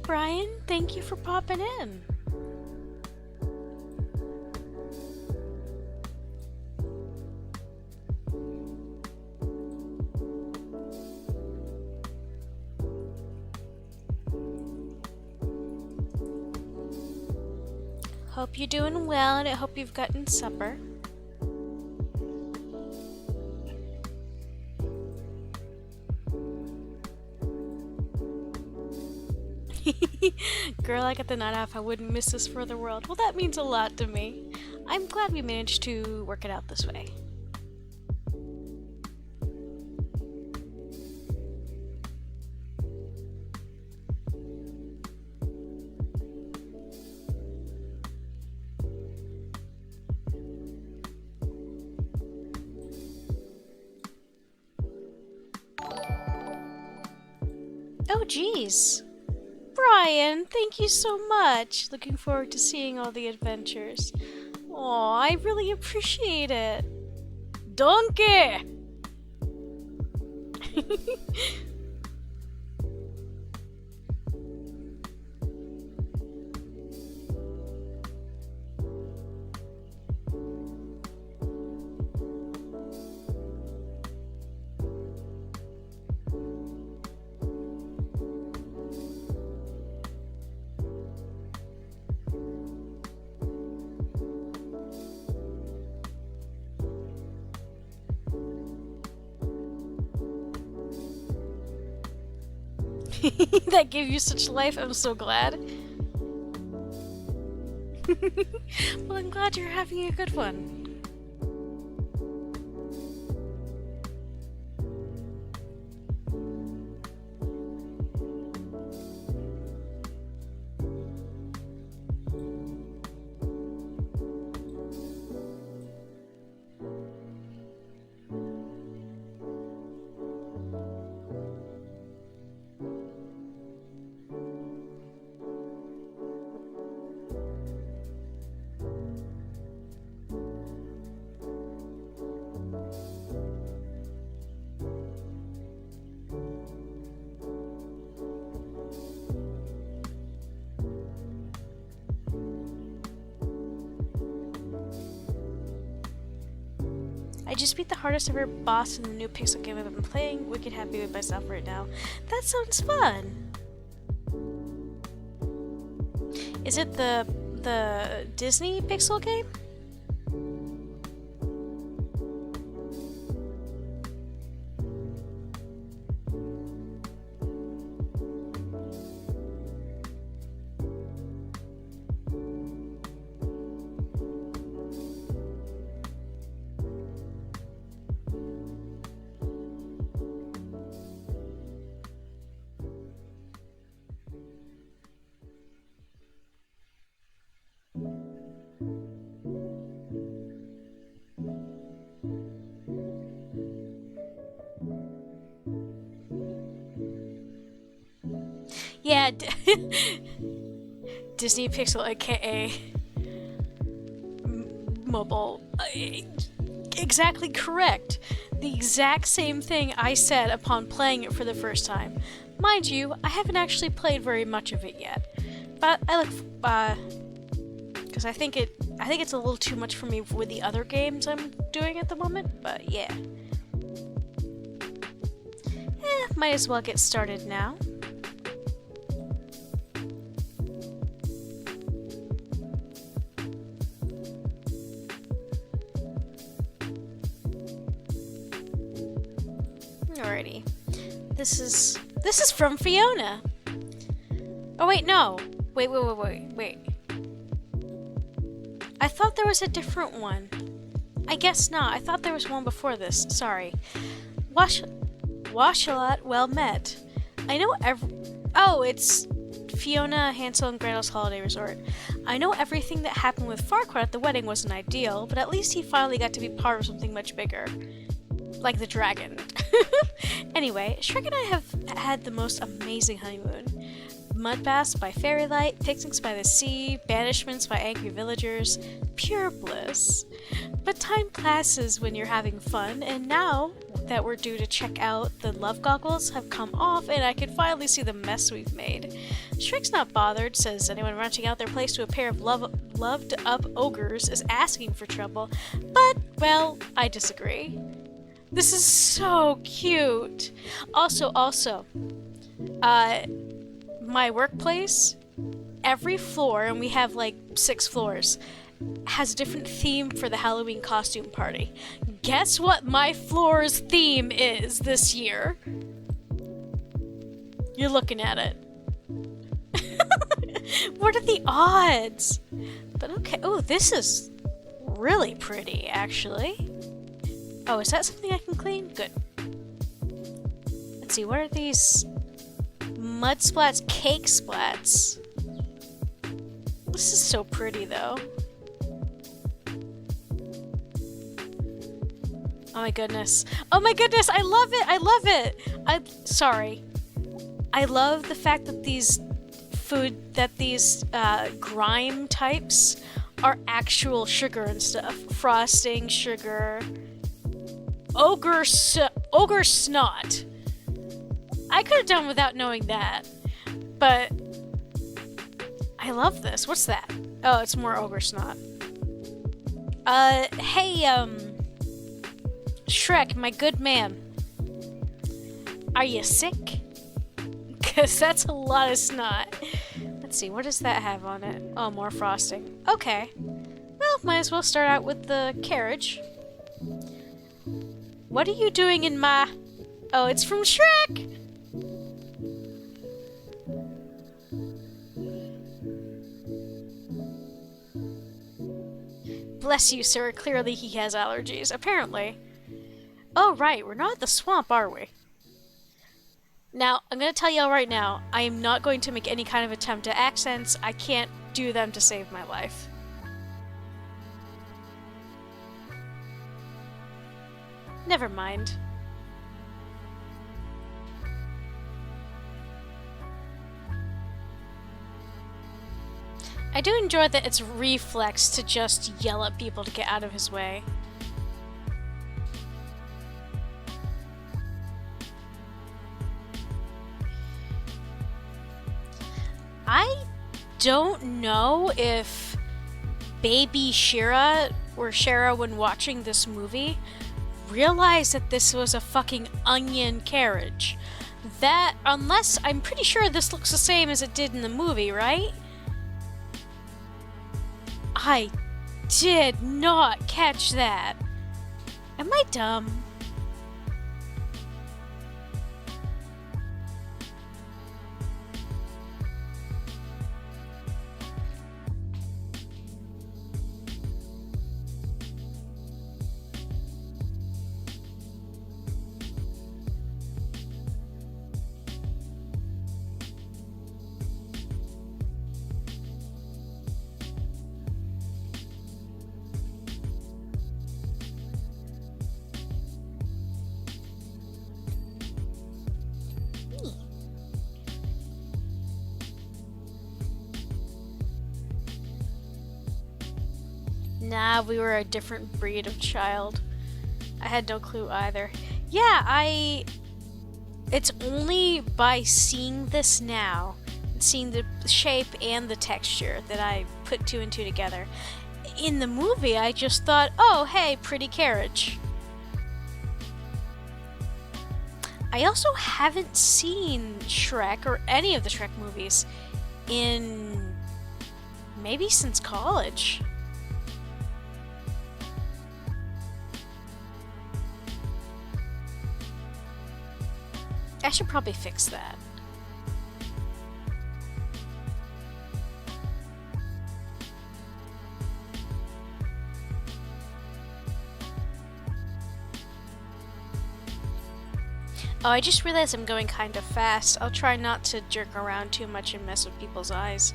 Brian. Thank you for popping in. Hope you're doing well, and I hope you've gotten supper. Girl, I got the night off. I wouldn't miss this for the world. Well, that means a lot to me. I'm glad we managed to work it out this way. Oh, geez. Brian, thank you so much. Looking forward to seeing all the adventures. Aw, I really appreciate it. Donkey! That gave you such life. I'm so glad. Well, I'm glad you're having a good one. I just beat the hardest ever boss in the new Pixel game I've been playing. Wicked happy with myself right now. That sounds fun! Is it the Disney Pixel game? Yeah, Disney Pixel, aka mobile. Exactly correct. The exact same thing I said upon playing it for the first time. Mind you, I haven't actually played very much of it yet, but I look because I think it's a little too much for me with the other games I'm doing at the moment. But yeah, might as well get started now. Alrighty. This is from Fiona. Oh wait, no. Wait. I thought there was a different one. I guess not. I thought there was one before this. Sorry. Washalot, well met. I know Oh, it's Fiona, Hansel and Gretel's Holiday Resort. I know everything that happened with Farquaad at the wedding wasn't ideal, but at least he finally got to be part of something much bigger. Like the dragon. Anyway, Shrek and I have had the most amazing honeymoon. Mud baths by fairylight, picnics by the sea, banishments by angry villagers. Pure bliss. But time passes when you're having fun, and now, that were due to check out the love goggles have come off, and I can finally see the mess we've made. Shrek's not bothered, says anyone renting out their place to a pair of loved-up ogres is asking for trouble, but, well, I disagree. This is so cute! Also, my workplace, every floor, and we have like 6 floors, has a different theme for the Halloween costume party. Guess what my floor's theme is this year? You're looking at it. What are the odds? But okay. Oh, this is really pretty, actually. Oh, is that something I can clean? Good. Let's see, what are these? Mud splats, cake splats. This is so pretty, though. Oh my goodness. Oh my goodness, I love it! I love it! Sorry. I love the fact that these grime types are actual sugar and stuff. Frosting, sugar. Ogre snot. I could have done without knowing that. But I love this. What's that? Oh, it's more ogre snot. Hey, Shrek, my good man. Are you sick? Because that's a lot of snot. Let's see, what does that have on it? Oh, more frosting. Okay. Well, might as well start out with the carriage. What are you doing in my... Oh, it's from Shrek! Bless you, sir. Clearly he has allergies. Apparently. Oh, right. We're not at the swamp, are we? Now, I'm going to tell y'all right now, I am not going to make any kind of attempt at accents. I can't do them to save my life. Never mind. I do enjoy that it's reflex to just yell at people to get out of his way. I don't know if baby Shera or Shera, when watching this movie, realized that this was a fucking onion carriage. That, unless, I'm pretty sure this looks the same as it did in the movie, right? I did not catch that. Am I dumb? Nah, we were a different breed of child. I had no clue either. Yeah, it's only by seeing this now, seeing the shape and the texture, that I put 2 and 2 together. In the movie, I just thought, oh, hey, pretty carriage. I also haven't seen Shrek, or any of the Shrek movies, in maybe since college. I should probably fix that. Oh, I just realized I'm going kind of fast. I'll try not to jerk around too much and mess with people's eyes.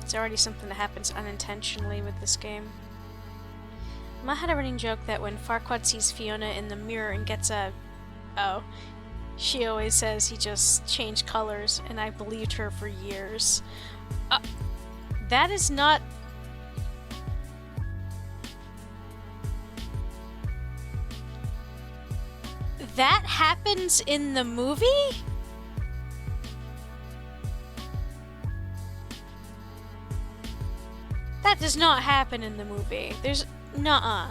It's already something that happens unintentionally with this game. Ma had a running joke that when Farquaad sees Fiona in the mirror and gets a... Oh. She always says he just changed colors, and I believed her for years. That is not... That happens in the movie? That does not happen in the movie. There's... nuh-uh.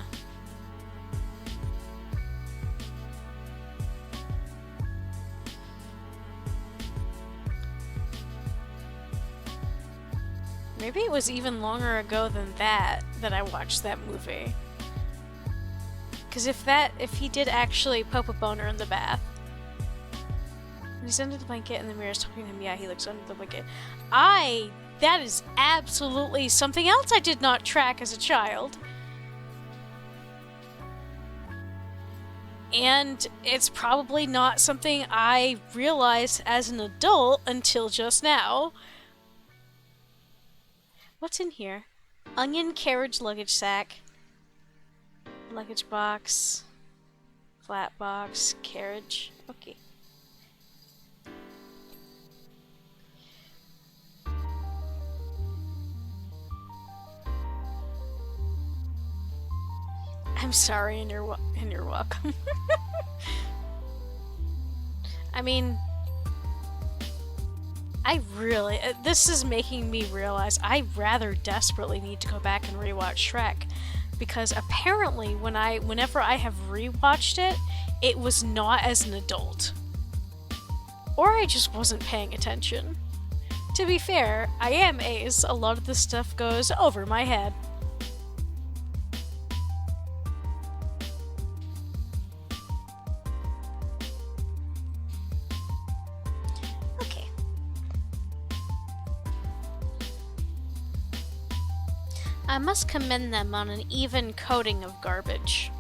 Maybe it was even longer ago than that I watched that movie. Because if he did actually poke a boner in the bath. And he's under the blanket and the mirror's talking to him, yeah, he looks under the blanket. That is absolutely something else I did not track as a child. And it's probably not something I realized as an adult until just now. What's in here? Onion, carriage, luggage sack. Luggage box. Flat box. Carriage. Okay. I'm sorry, and you're welcome. I mean, this is making me realize I rather desperately need to go back and rewatch Shrek, because apparently whenever I have rewatched it, it was not as an adult. Or I just wasn't paying attention. To be fair, I am Ace. A lot of this stuff goes over my head. I must commend them on an even coating of garbage.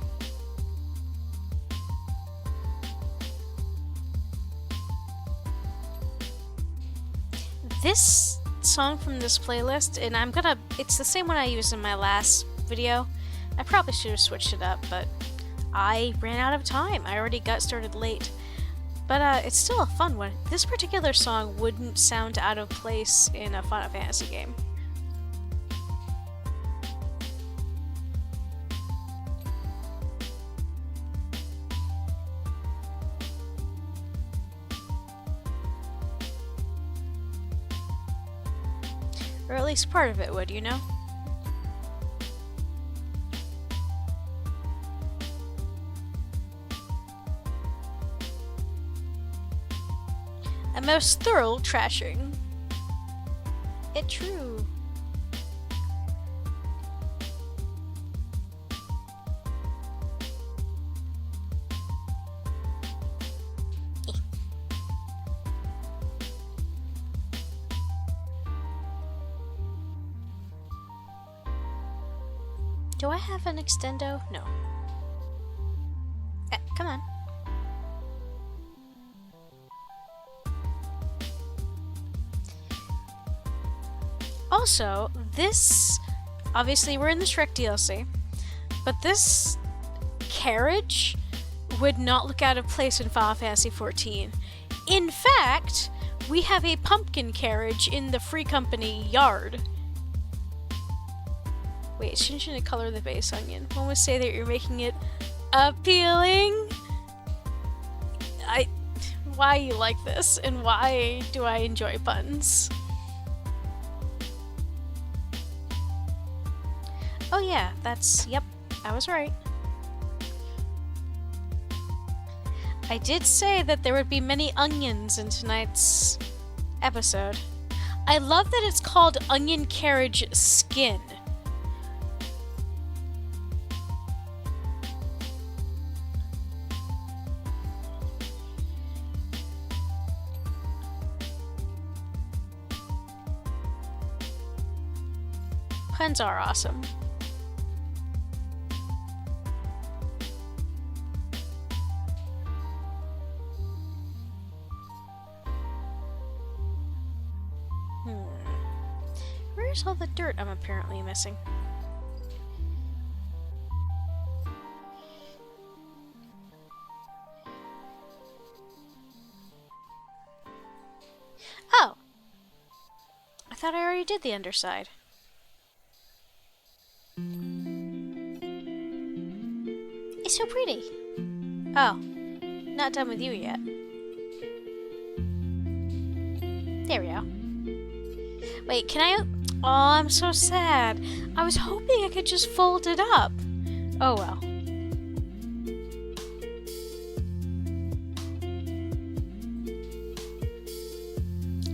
This song from this playlist, and it's the same one I used in my last video. I probably should have switched it up, but I ran out of time. I already got started late. But it's still a fun one. This particular song wouldn't sound out of place in a Final Fantasy game. Or at least part of it would, you know? A most thorough trashing. It true. Do I have an extendo? No. Come on. Also, this... obviously we're in the Shrek DLC, but this carriage would not look out of place in Final Fantasy XIV. In fact, we have a pumpkin carriage in the Free Company yard. Wait, shouldn't you color the base onion? One would say that you're making it appealing. Why you like this, and why do I enjoy puns? Oh yeah, yep, I was right. I did say that there would be many onions in tonight's episode. I love that it's called Onion Carriage Skin. Puns are awesome. Where's all the dirt I'm apparently missing? Oh! I thought I already did the underside. It's so pretty. Oh. Not done with you yet. There we go. Wait, can I... Oh, I'm so sad. I was hoping I could just fold it up. Oh well.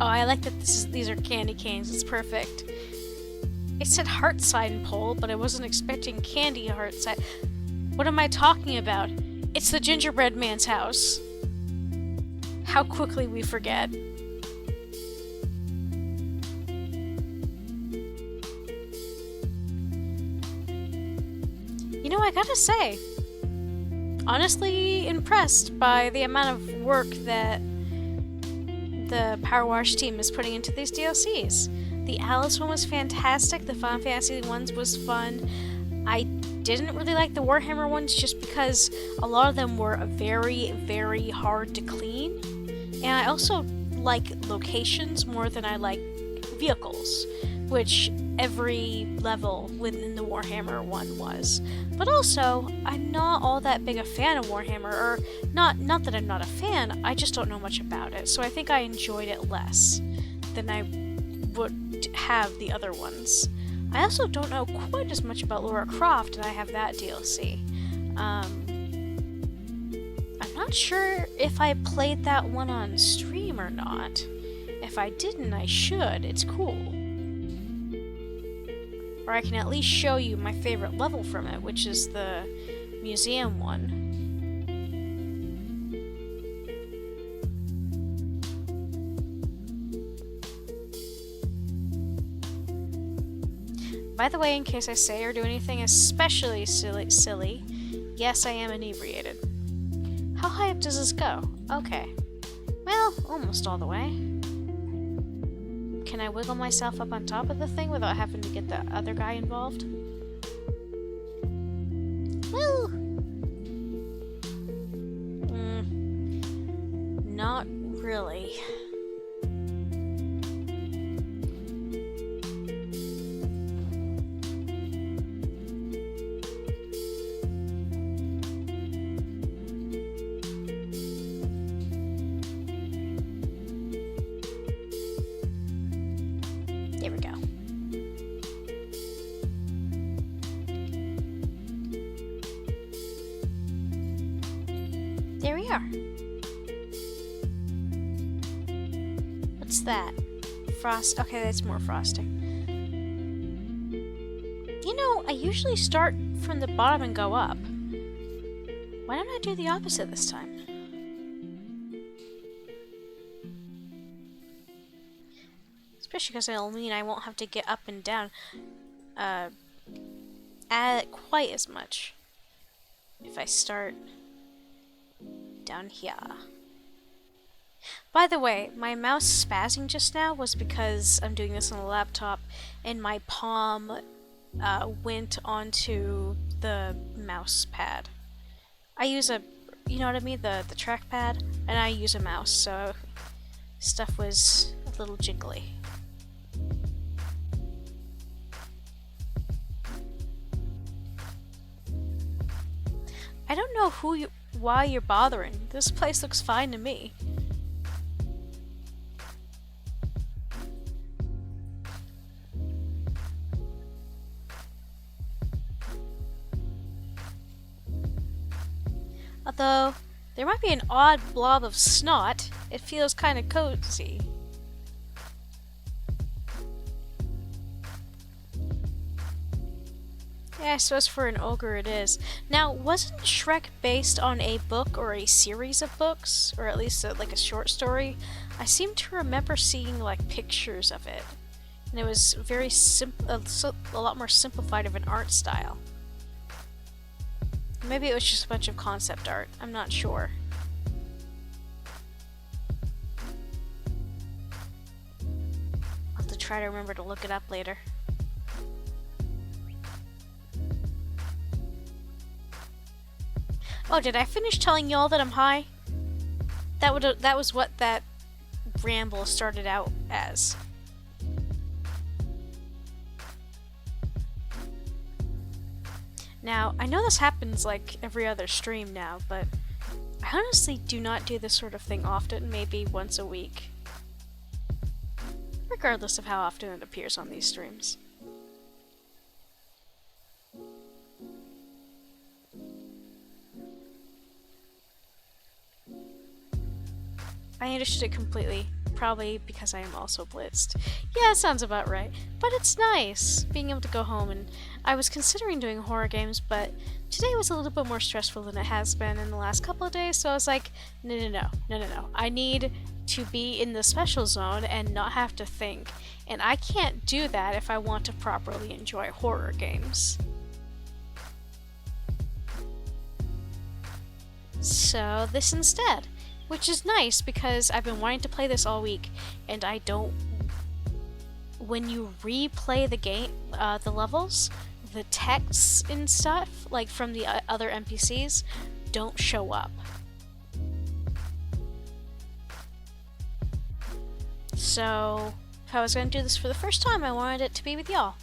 Oh, I like that these are candy canes. It's perfect. It said heart sign pole, but I wasn't expecting candy heart sign. What am I talking about? It's the gingerbread man's house. How quickly we forget. You know, I gotta say, honestly impressed by the amount of work that the PowerWash team is putting into these DLCs. The Alice one was fantastic, the Final Fantasy ones was fun. I didn't really like the Warhammer ones just because a lot of them were very, very hard to clean. And I also like locations more than I like vehicles, which every level within the Warhammer one was. But also, I'm not all that big a fan of Warhammer, or not that I'm not a fan, I just don't know much about it, so I think I enjoyed it less than I would have the other ones. I also don't know quite as much about Lara Croft, and I have that DLC. I'm not sure if I played that one on stream or not. If I didn't, I should. It's cool. Or I can at least show you my favorite level from it, which is the museum one. By the way, in case I say or do anything especially silly, yes, I am inebriated. How high up does this go? Okay. Well, almost all the way. Can I wiggle myself up on top of the thing without having to get the other guy involved? Woo! Not really. There we go. There we are. What's that? Frost. Okay, that's more frosting. You know, I usually start from the bottom and go up. Why don't I do the opposite this time? Especially because it'll mean I won't have to get up and down quite as much if I start down here. By the way, my mouse spazzing just now was because I'm doing this on the laptop and my palm went onto the mouse pad. I use a, you know what I mean, the trackpad, and I use a mouse, so stuff was a little jiggly. I don't know why you're bothering. This place looks fine to me. Although, there might be an odd blob of snot. It feels kind of cozy. Yeah, I suppose for an ogre it is. Now, wasn't Shrek based on a book or a series of books? Or at least like a short story? I seem to remember seeing like pictures of it. And it was very a lot more simplified of an art style. Maybe it was just a bunch of concept art. I'm not sure. I'll have to try to remember to look it up later. Oh, did I finish telling y'all that I'm high? That was what that ramble started out as. Now, I know this happens like every other stream now, but I honestly do not do this sort of thing often, maybe once a week. Regardless of how often it appears on these streams. I understood it completely, probably because I am also blitzed. Yeah, sounds about right. But it's nice being able to go home, and I was considering doing horror games, but today was a little bit more stressful than it has been in the last couple of days, so I was like, no. I need to be in the special zone and not have to think, and I can't do that if I want to properly enjoy horror games. So this instead. Which is nice because I've been wanting to play this all week, and I don't. When you replay the game, the levels, the texts and stuff, like from the other NPCs, don't show up. So, if I was going to do this for the first time, I wanted it to be with y'all.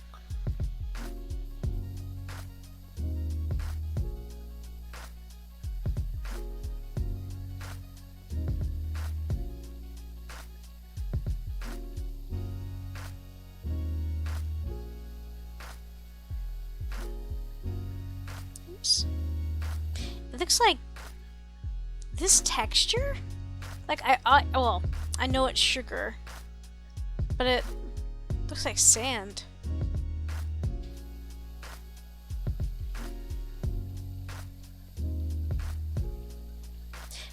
It looks like this texture? Like well, I know it's sugar, but it looks like sand.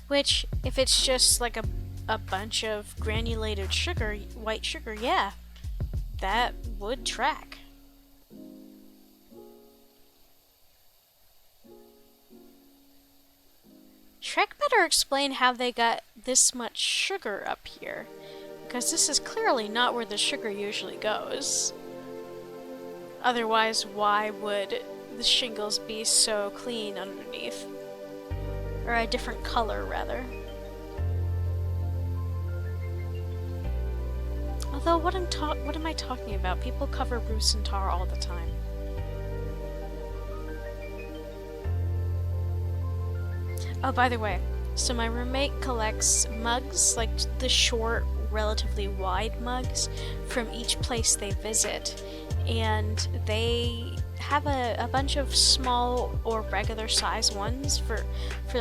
Which, if it's just like a bunch of granulated sugar, white sugar, yeah, that would track. Shrek better explain how they got this much sugar up here, because this is clearly not where the sugar usually goes. Otherwise, why would the shingles be so clean underneath? Or a different color, rather. Although, what am I talking about? People cover roofs in tar all the time. Oh, by the way, so my roommate collects mugs, like the short, relatively wide mugs, from each place they visit. And they have a bunch of small or regular size ones for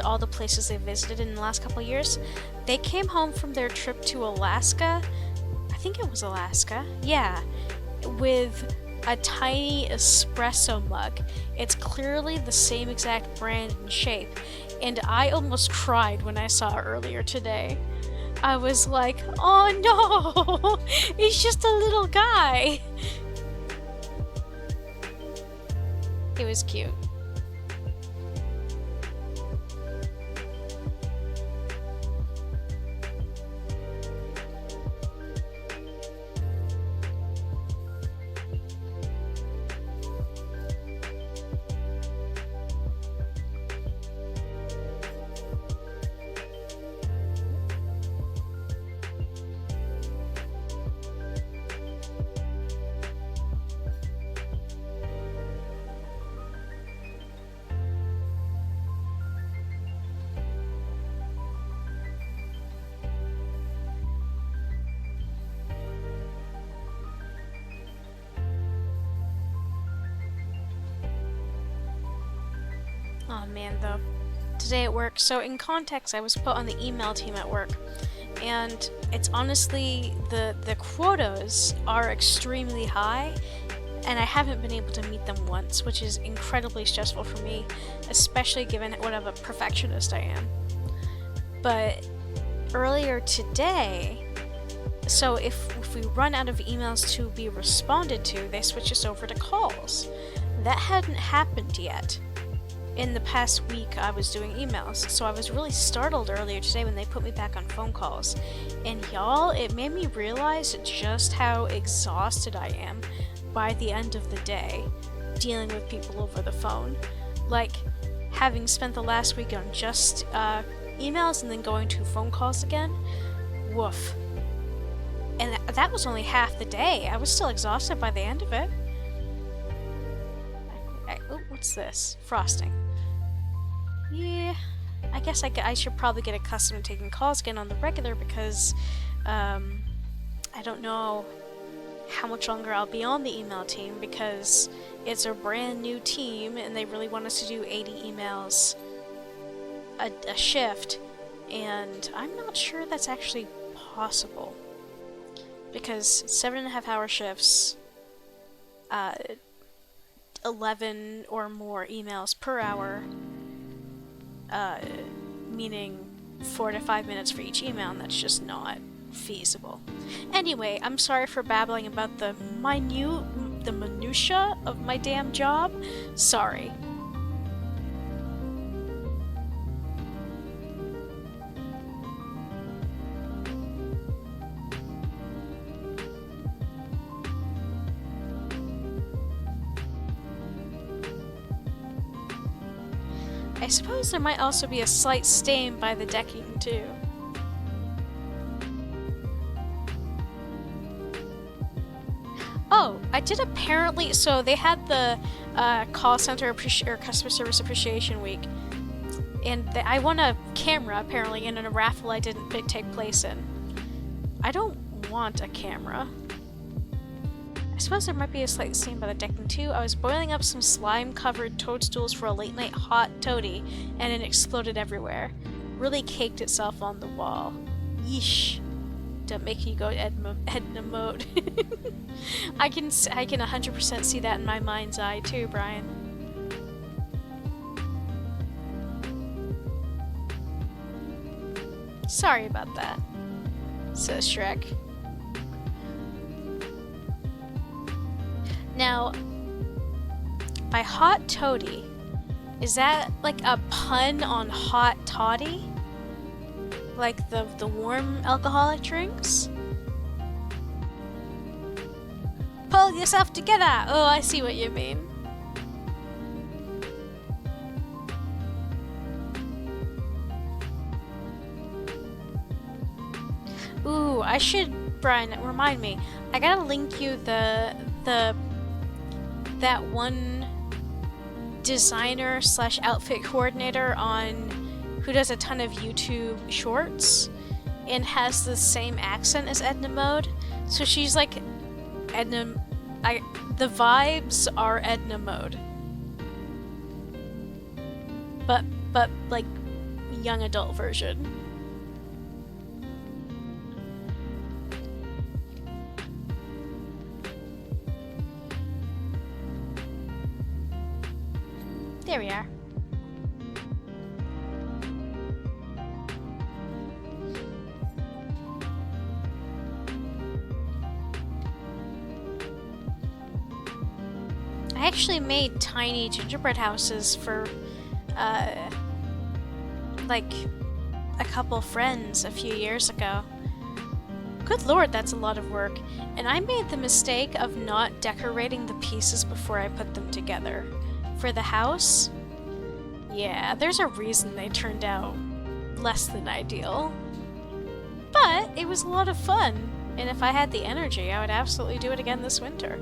all the places they visited in the last couple of years. They came home from their trip to Alaska, I think it was Alaska, yeah, with a tiny espresso mug. It's clearly the same exact brand and shape, and I almost cried when I saw it earlier today. I was like, oh no, he's just a little guy. It was cute. Oh man, though. Today at work, so in context, I was put on the email team at work, and it's honestly, the quotas are extremely high, and I haven't been able to meet them once, which is incredibly stressful for me, especially given what of a perfectionist I am. But earlier today, so if we run out of emails to be responded to, they switch us over to calls. That hadn't happened yet. In the past week, I was doing emails, so I was really startled earlier today when they put me back on phone calls. And y'all, it made me realize just how exhausted I am by the end of the day dealing with people over the phone. Like, having spent the last week on just emails and then going to phone calls again, woof. And that was only half the day. I was still exhausted by the end of it. Oh, what's this? Frosting. Yeah, I guess I should probably get accustomed to taking calls again on the regular because I don't know how much longer I'll be on the email team because it's a brand new team and they really want us to do 80 emails a shift, and I'm not sure that's actually possible because 7.5-hour shifts, 11 or more emails per hour, meaning 4 to 5 minutes for each email, and that's just not feasible. Anyway, I'm sorry for babbling about the minutia of my damn job. Sorry. I suppose there might also be a slight stain by the decking, too. Oh, I did apparently. So they had the call center or customer service appreciation week, and I won a camera apparently in a raffle I didn't take place in. I don't want a camera. I suppose there might be a slight stain by the decking too. I was boiling up some slime-covered toadstools for a late-night hot toady, and it exploded everywhere. Really caked itself on the wall. Yeesh. Don't make me go Edna mode. I can 100% see that in my mind's eye too, Brian. Sorry about that, says Shrek. Now, by hot toady, is that like a pun on hot toddy? Like the warm alcoholic drinks? Pull yourself together! Oh, I see what you mean. Ooh, I should, Brian, remind me. I gotta link you that one designer / outfit coordinator on who does a ton of YouTube shorts and has the same accent as Edna Mode. So she's like Edna. The vibes are Edna Mode, but like young adult version. There we are. I actually made tiny gingerbread houses for, like, a couple friends a few years ago. Good lord, that's a lot of work. And I made the mistake of not decorating the pieces before I put them together. For the house, yeah, there's a reason they turned out less than ideal. But it was a lot of fun, and if I had the energy, I would absolutely do it again this winter.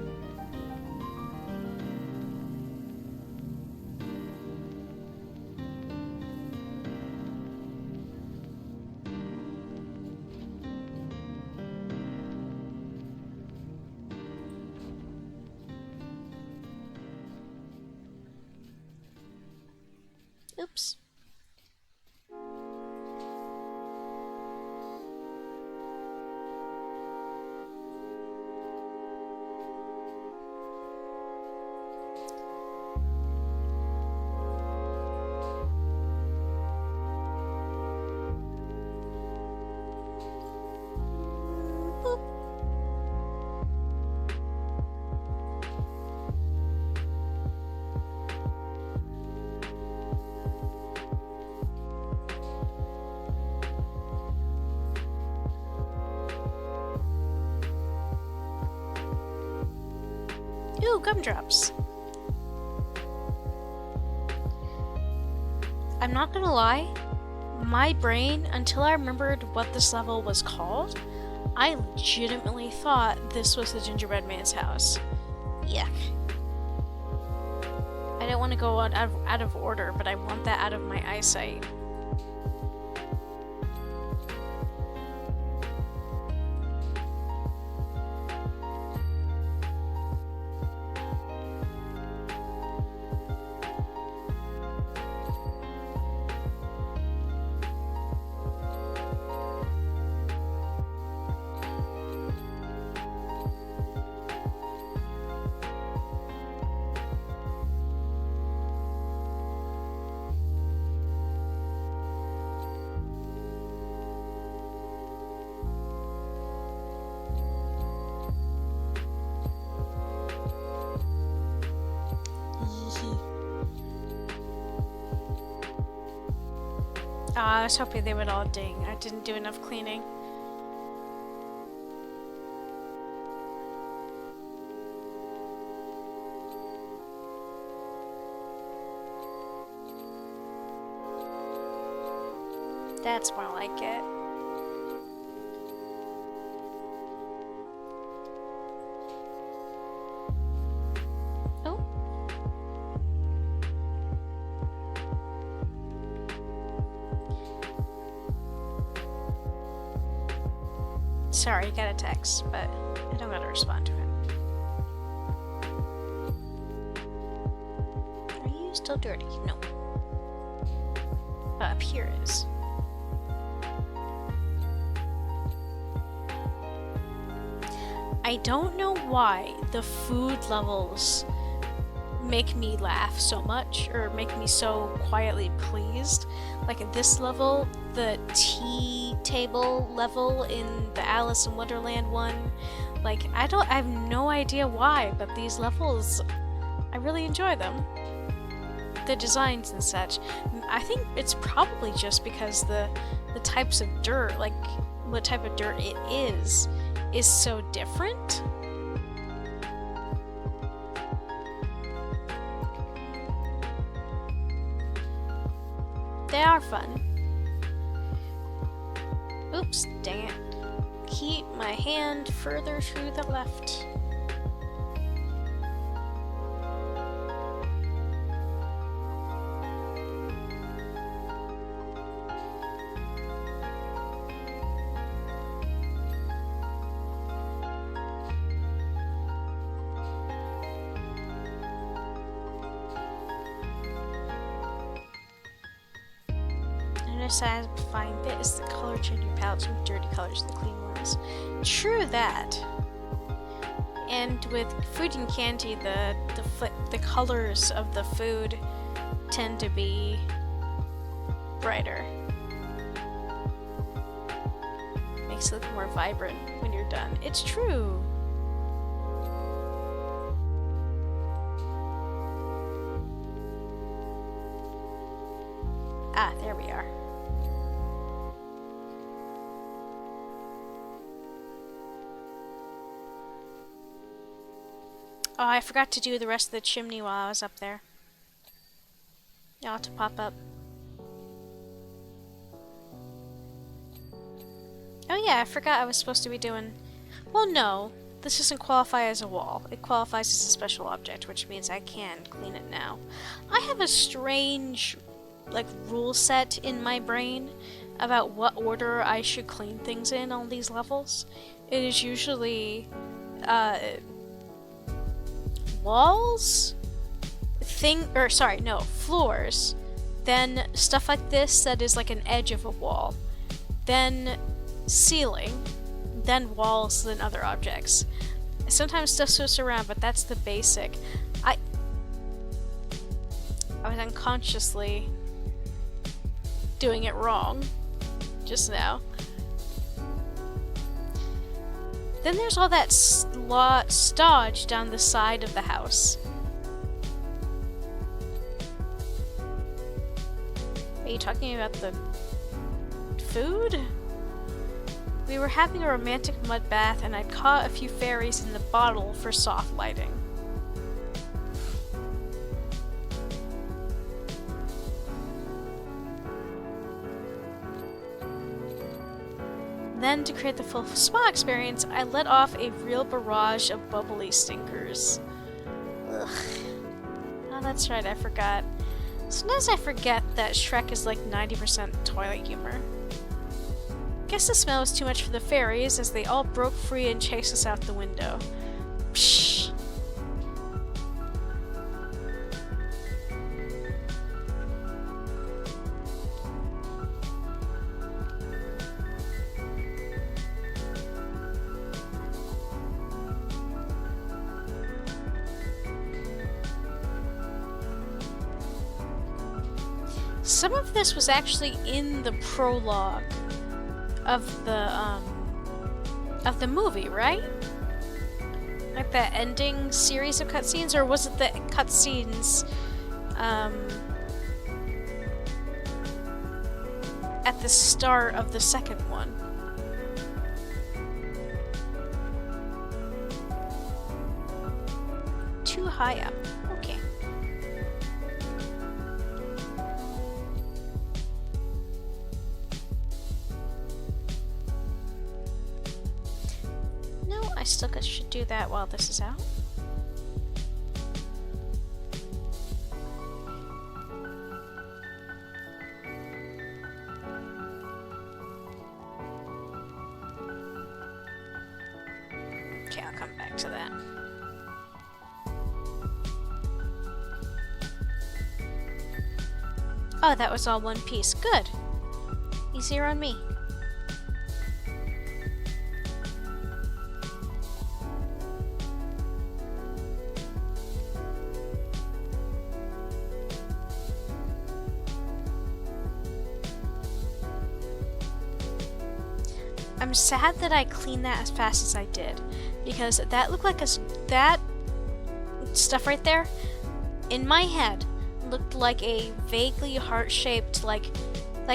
Oops. Ooh, gumdrops. I'm not gonna lie, my brain, until I remembered what this level was called, I legitimately thought this was the gingerbread man's house. Yuck. I don't want to go out of order, but I want that out of my eyesight. I was hoping they would all ding. I didn't do enough cleaning. That's more like it. Oh. Sorry, I got a text, but I don't gotta respond to it. Are you still dirty? No. But up here is. I don't know why the food levels make me laugh so much, or make me so quietly pleased. Like at this level, the tea table level in the Alice in Wonderland one, like I have no idea why, but these levels, I really enjoy them. The designs and such. I think it's probably just because the types of dirt, like what type of dirt it is so different. They are fun. Oops, dang it. Keep my hand further to the left. Satisfying bit is the color changing palettes from dirty colors to the clean ones. True that. And with food and candy, the colors of the food tend to be brighter. Makes it look more vibrant when you're done. It's true. Ah, there we are. Oh, I forgot to do the rest of the chimney while I was up there. Y'all have to pop up. Oh yeah, I forgot I was supposed to be doing... Well, no. This doesn't qualify as a wall. It qualifies as a special object, which means I can clean it now. I have a strange, like, rule set in my brain about what order I should clean things in on these levels. It is usually, walls, floors, then stuff like this that is like an edge of a wall, then ceiling, then walls, then other objects. Sometimes stuff switches around, but that's the basic. I was unconsciously doing it wrong just now. Then there's all that stodge down the side of the house. Are you talking about the food? We were having a romantic mud bath and I caught a few fairies in the bottle for soft lighting. Then, to create the full spa experience, I let off a real barrage of bubbly stinkers. Ugh. Oh, that's right, I forgot. Sometimes I forget that Shrek is like 90% toilet humor. Guess the smell was too much for the fairies, as they all broke free and chased us out the window. Pshh. Some of this was actually in the prologue of the movie, right? Like the ending series of cutscenes, or was it the cutscenes at the start of the second one. Too high up. Okay. No, I still should do that while this is out. Okay, I'll come back to that. Oh, that was all one piece. Good. Easier on me. I'm sad that I cleaned that as fast as I did, because that looked like that stuff right there, in my head, looked like a vaguely heart-shaped, like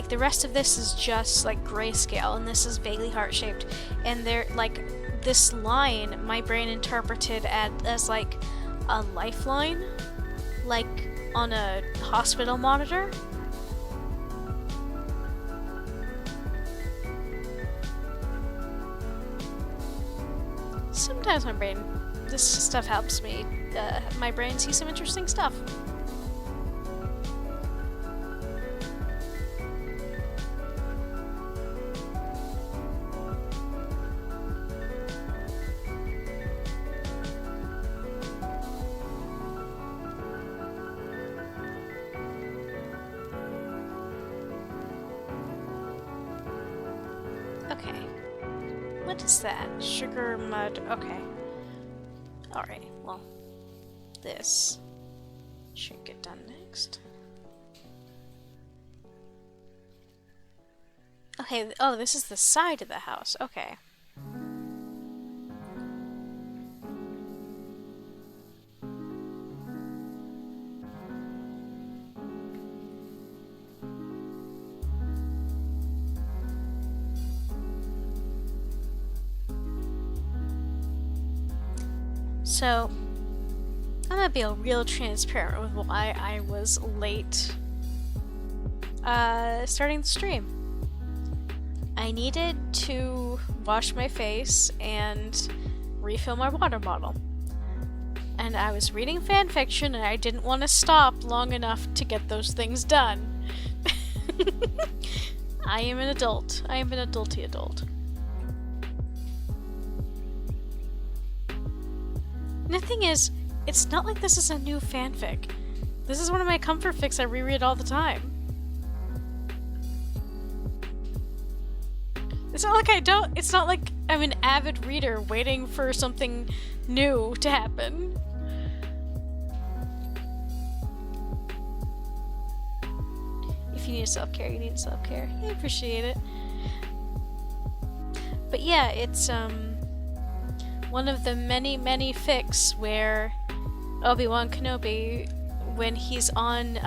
the rest of this is just like grayscale, and this is vaguely heart-shaped, and there, like, this line, my brain interpreted as like a lifeline, like on a hospital monitor. Sometimes this stuff helps me, my brain see some interesting stuff. Okay. What is that? Sugar, mud, okay. Alright, well, this should get done next. Okay, oh, this is the side of the house, okay. So, I'm gonna be real transparent with why I was late starting the stream. I needed to wash my face and refill my water bottle. And I was reading fanfiction and I didn't want to stop long enough to get those things done. I am an adult. I am an adulty adult. And the thing is, it's not like this is a new fanfic. This is one of my comfort fics I reread all the time. It's not like I'm an avid reader waiting for something new to happen. If you need self-care, you need self-care. I appreciate it. But yeah, it's, one of the many, many fics where Obi-Wan Kenobi, when he's on,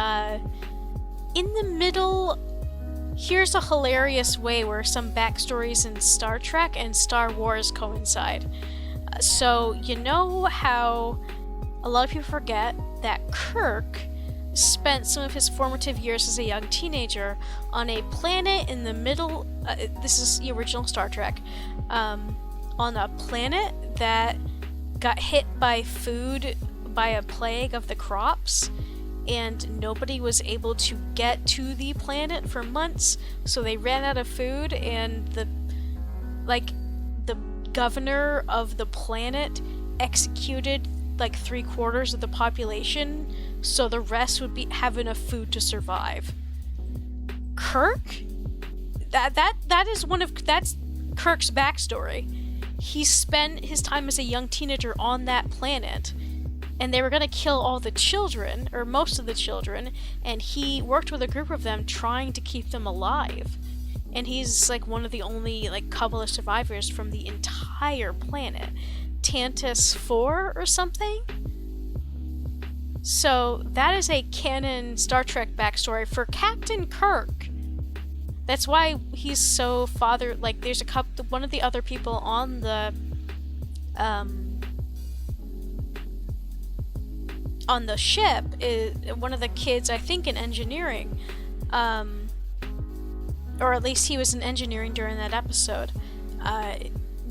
in the middle, here's a hilarious way where some backstories in Star Trek and Star Wars coincide. So, you know how a lot of people forget that Kirk spent some of his formative years as a young teenager on a planet in the middle, this is the original Star Trek, on a planet that got hit by a plague of the crops, and nobody was able to get to the planet for months, so they ran out of food, and the governor of the planet executed like 3/4 of the population so the rest would have enough food to survive. Kirk? That's Kirk's backstory. He spent his time as a young teenager on that planet, and they were gonna kill all the children, or most of the children, and he worked with a group of them trying to keep them alive. And he's like one of the only like couple of survivors from the entire planet. Tantus 4 or something? So that is a canon Star Trek backstory for Captain Kirk. That's why he's so like, there's one of the other people on the ship is one of the kids, I think, in engineering, or at least he was in engineering during that episode,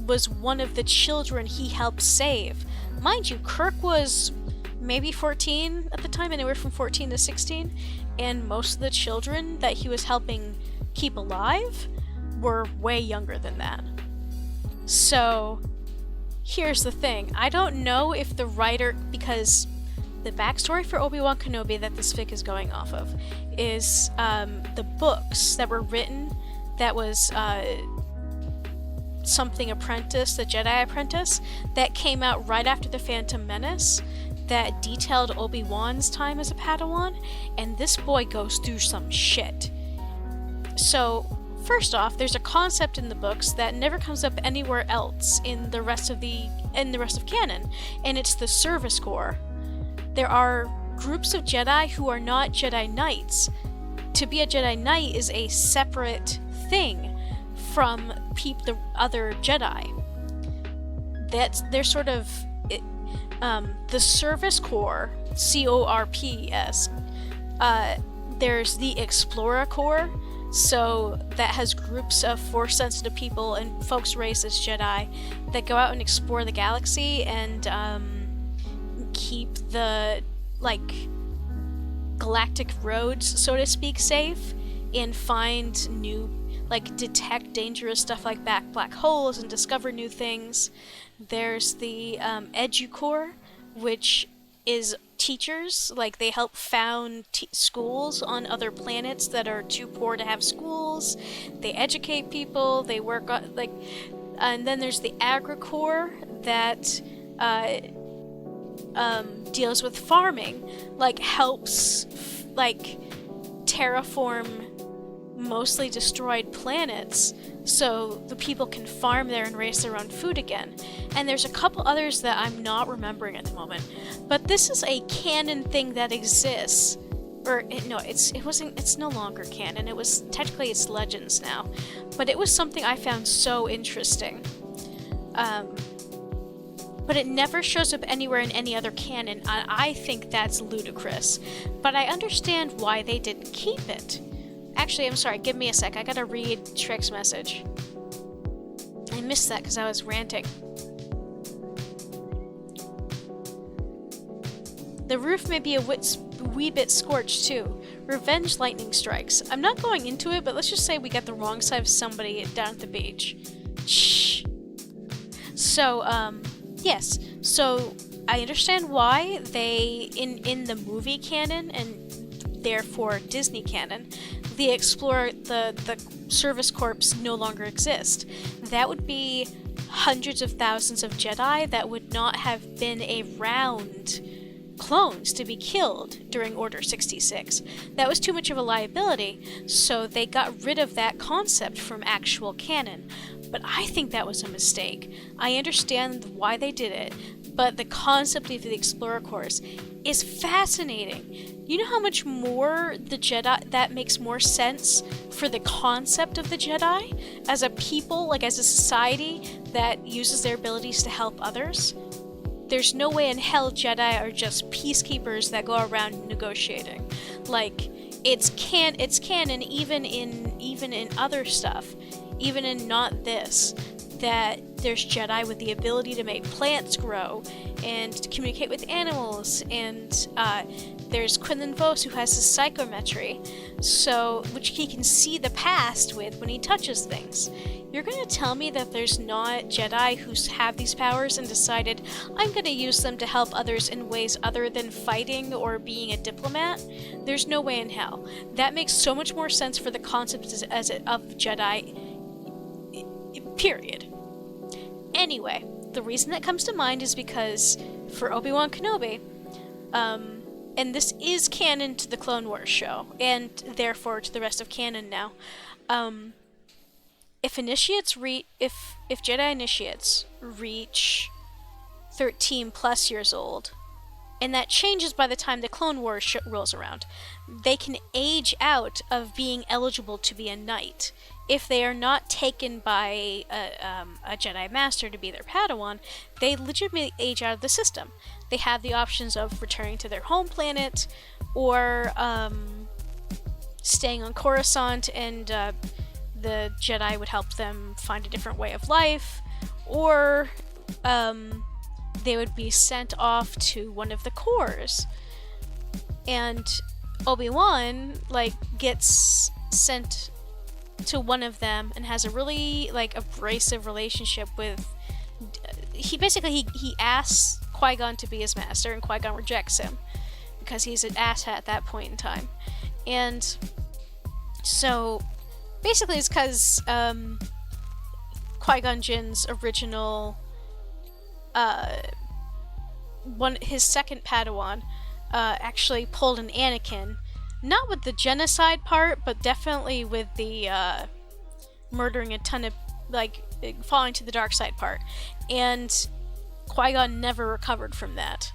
was one of the children he helped save. Mind you, Kirk was maybe 14 at the time, anywhere from 14 to 16, and most of the children that he was helping keep alive were way younger than that. So, here's the thing. I don't know if the writer, because the backstory for Obi-Wan Kenobi that this fic is going off of is the books that were written, that was something Apprentice, the Jedi Apprentice, that came out right after the Phantom Menace, that detailed Obi-Wan's time as a Padawan, and this boy goes through some shit. So, first off, there's a concept in the books that never comes up anywhere else in the rest of canon, and it's the Service Corps. There are groups of Jedi who are not Jedi Knights. To be a Jedi Knight is a separate thing from the other Jedi. They're sort of the Service Corps, CORPS. There's the Explorer Corps, so that has groups of Force-sensitive people and folks raised as Jedi that go out and explore the galaxy and keep the, like, galactic roads, so to speak, safe, and find new, like, detect dangerous stuff like black holes and discover new things. There's the EduCorps, which is teachers, like, they help found schools on other planets that are too poor to have schools. They educate people, they work on, like, and then there's the AgriCorps that deals with farming, like, helps terraform mostly destroyed planets so the people can farm there and raise their own food again. And there's a couple others that I'm not remembering at the moment, but this is a canon thing that exists. It's no longer canon. Technically it's Legends now, but it was something I found so interesting. But it never shows up anywhere in any other canon, and I think that's ludicrous. But I understand why they didn't keep it. Actually, I'm sorry, give me a sec. I gotta read Shrek's message. I missed that because I was ranting. The roof may be a wee bit scorched too. Revenge lightning strikes. I'm not going into it, but let's just say we got the wrong side of somebody down at the beach. Shh. So, yes. So, I understand why they, in the movie canon, and therefore Disney canon, the Service Corps no longer exist. That would be hundreds of thousands of Jedi that would not have been around clones to be killed during Order 66. That was too much of a liability, so they got rid of that concept from actual canon. But I think that was a mistake. I understand why they did it, but the concept of the Explorer Corps is fascinating. You know how much more the Jedi, that makes more sense for the concept of the Jedi as a people, like as a society that uses their abilities to help others? There's no way in hell Jedi are just peacekeepers that go around negotiating. Like, it's canon even in other stuff, even in not this, that there's Jedi with the ability to make plants grow and to communicate with animals, and there's Quinlan Vos who has his psychometry, so which he can see the past with when he touches things. You're going to tell me that there's not Jedi who have these powers and decided, I'm going to use them to help others in ways other than fighting or being a diplomat? There's no way in hell. That makes so much more sense for the concept of Jedi, period. Anyway, the reason that comes to mind is because for Obi-Wan Kenobi, and this is canon to the Clone Wars show, and therefore to the rest of canon now, if Jedi initiates reach 13 plus years old, and that changes by the time the Clone Wars rolls around. They can age out of being eligible to be a knight. If they are not taken by a Jedi Master to be their Padawan, they legitimately age out of the system. They have the options of returning to their home planet, or staying on Coruscant, and the Jedi would help them find a different way of life, or they would be sent off to one of the cores. And Obi-Wan, like, gets sent to one of them and has a really, like, abrasive relationship with... He asks Qui-Gon to be his master, and Qui-Gon rejects him because he's an asshat at that point in time. And so basically it's because Qui-Gon Jinn's original his second Padawan actually pulled an Anakin, not with the genocide part, but definitely with the murdering a ton of, like, falling to the dark side part, and Qui-Gon never recovered from that.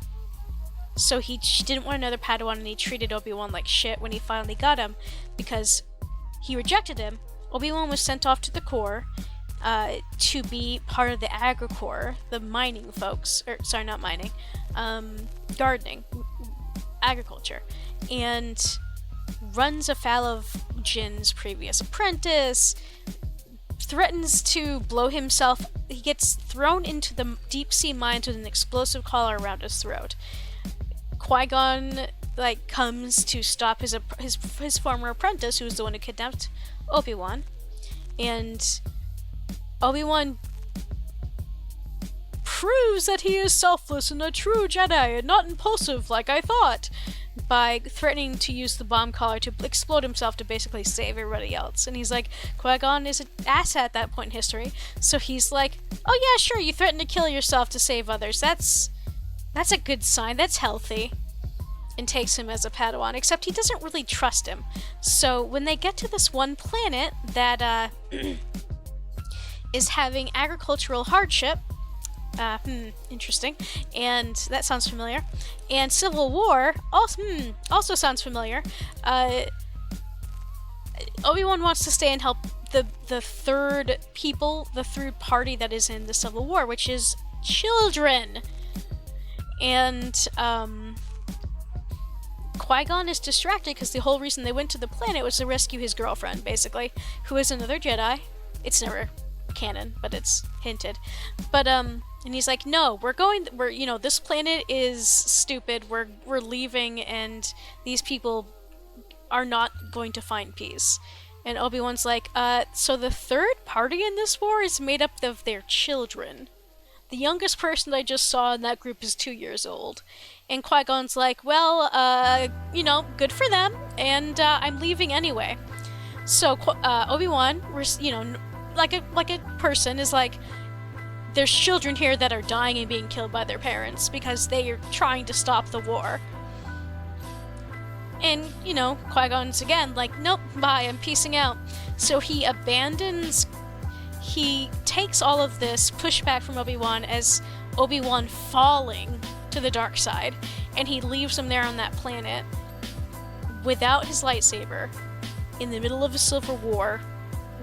So he didn't want another Padawan, and he treated Obi-Wan like shit when he finally got him, because he rejected him. Obi-Wan was sent off to the core to be part of the Agri-Corps, the mining folks, or sorry, not mining, gardening, agriculture, and runs afoul of Jinn's previous apprentice, threatens to blow himself. He gets thrown into the deep sea mines with an explosive collar around his throat. Qui-Gon, like, comes to stop his former apprentice, who was the one who kidnapped Obi-Wan, and Obi-Wan proves that he is selfless and a true Jedi and not impulsive like I thought, by threatening to use the bomb collar to explode himself to basically save everybody else. And he's like, Qui-Gon is an ass at that point in history, so he's like, oh yeah, sure, you threatened to kill yourself to save others. That's a good sign, that's healthy. And takes him as a Padawan, except he doesn't really trust him. So when they get to this one planet that is having agricultural hardship, interesting, and that sounds familiar, and civil war also sounds familiar, Obi-Wan wants to stay and help the third party that is in the civil war, which is children. And Qui-Gon is distracted because the whole reason they went to the planet was to rescue his girlfriend, basically, who is another Jedi. It's never canon, but it's hinted. But and he's like, no, this planet is stupid. We're leaving, and these people are not going to find peace. And Obi-Wan's like, so the third party in this war is made up of their children. The youngest person I just saw in that group is 2 years old. And Qui-Gon's like, well, good for them, and I'm leaving anyway. So Obi-Wan, like a person, is like, there's children here that are dying and being killed by their parents because they are trying to stop the war. And, Qui-Gon's again like, nope, bye, I'm peacing out. So he takes all of this pushback from Obi-Wan as Obi-Wan falling to the dark side, and he leaves him there on that planet without his lightsaber in the middle of a civil war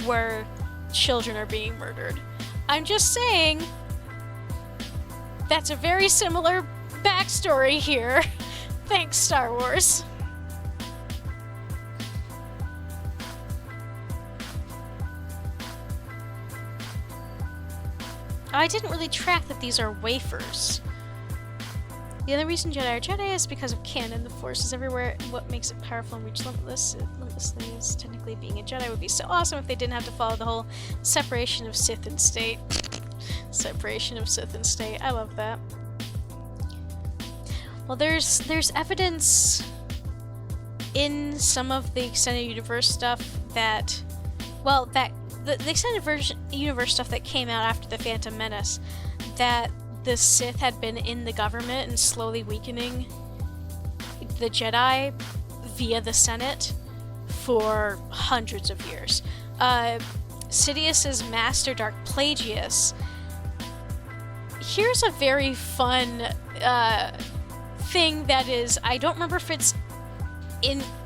where children are being murdered. I'm just saying, that's a very similar backstory here. Thanks, Star Wars. I didn't really track that these are wafers. The only reason Jedi are Jedi is because of canon. The Force is everywhere. What makes it powerful and reach limitlessly is technically being a Jedi. Would be so awesome if they didn't have to follow the whole separation of Sith and state. Separation of Sith and state. I love that. Well, there's evidence in some of the extended universe stuff that, the extended universe stuff that came out after the Phantom Menace, that the Sith had been in the government and slowly weakening the Jedi via the Senate for hundreds of years. Sidious's master, Dark Plagueis. Here's a very fun thing that is, I don't remember if it's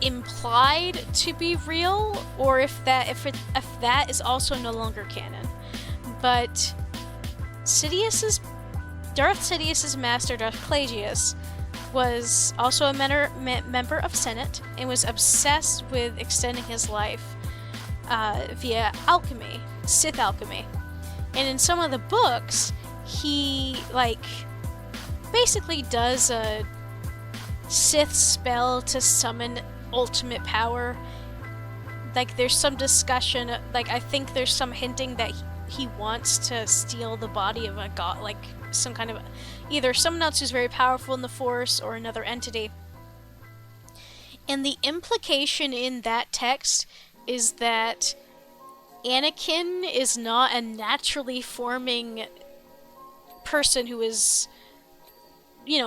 implied to be real or if that is also no longer canon. But Darth Sidious's master, Darth Plagueis, was also a member of Senate and was obsessed with extending his life via alchemy, Sith alchemy. And in some of the books, he basically does a Sith spell to summon ultimate power. There's some discussion, I think there's some hinting that he wants to steal the body of a god, some kind of either someone else who's very powerful in the Force or another entity. And the implication in that text is that Anakin is not a naturally forming person who is,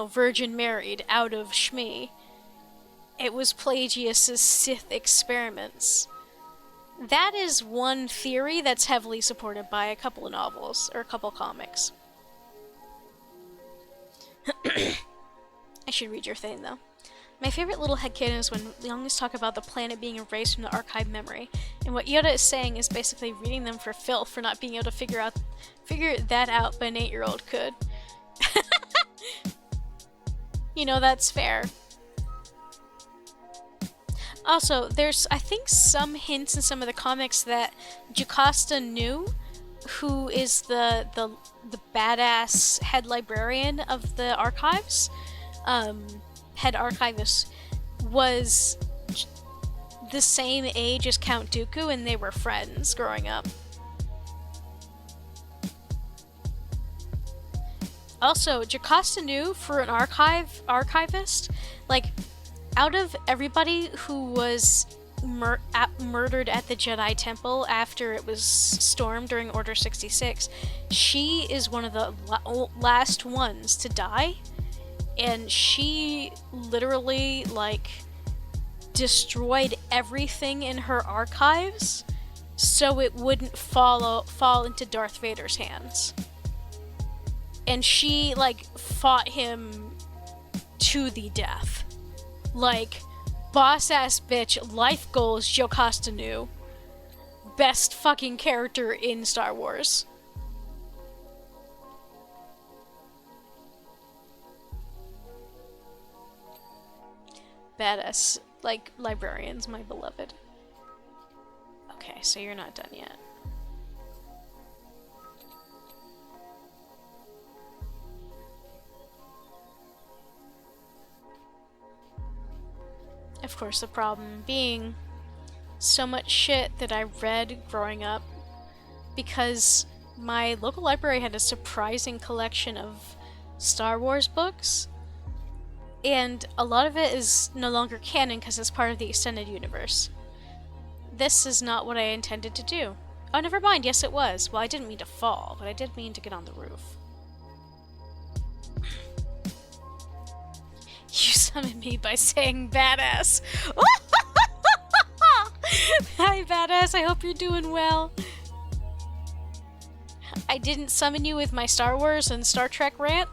virgin married out of Shmi. It was Plagueis' Sith experiments. That is one theory that's heavily supported by a couple of novels, or a couple of comics. I should read your thing, though. My favorite little headcanon is when youngins talk about the planet being erased from the archive memory, and what Yoda is saying is basically reading them for filth for not being able to figure that out, but an 8-year-old could. That's fair. Also, there's, I think, some hints in some of the comics that Jocasta Nu, who is the badass head librarian of the archives, head archivist, was the same age as Count Dooku, and they were friends growing up. Also, Jocasta Nu, for an archivist, out of everybody who was murdered at the Jedi Temple after it was stormed during Order 66, she is one of the last ones to die, and she literally, destroyed everything in her archives so it wouldn't fall into Darth Vader's hands. And she, fought him to the death. Boss-ass bitch, life goals, Jocasta Nu. Best fucking character in Star Wars. Badass, librarians, my beloved. Okay, so you're not done yet. Of course, the problem being so much shit that I read growing up, because my local library had a surprising collection of Star Wars books, and a lot of it is no longer canon because it's part of the extended universe. This is not what I intended to do. Oh, never mind, yes it was. Well, I didn't mean to fall, but I did mean to get on the roof. You summoned me by saying badass. Hi, badass. I hope you're doing well. I didn't summon you with my Star Wars and Star Trek rant.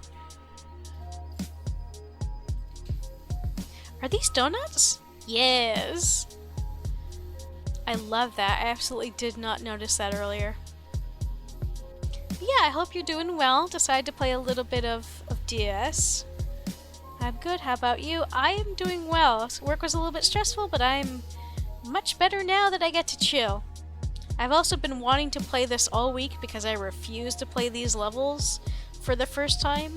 Are these donuts? Yes. I love that. I absolutely did not notice that earlier. But yeah, I hope you're doing well. Decided to play a little bit of DS. I'm good. How about you? I am doing well. Work was a little bit stressful, but I'm much better now that I get to chill. I've also been wanting to play this all week because I refuse to play these levels for the first time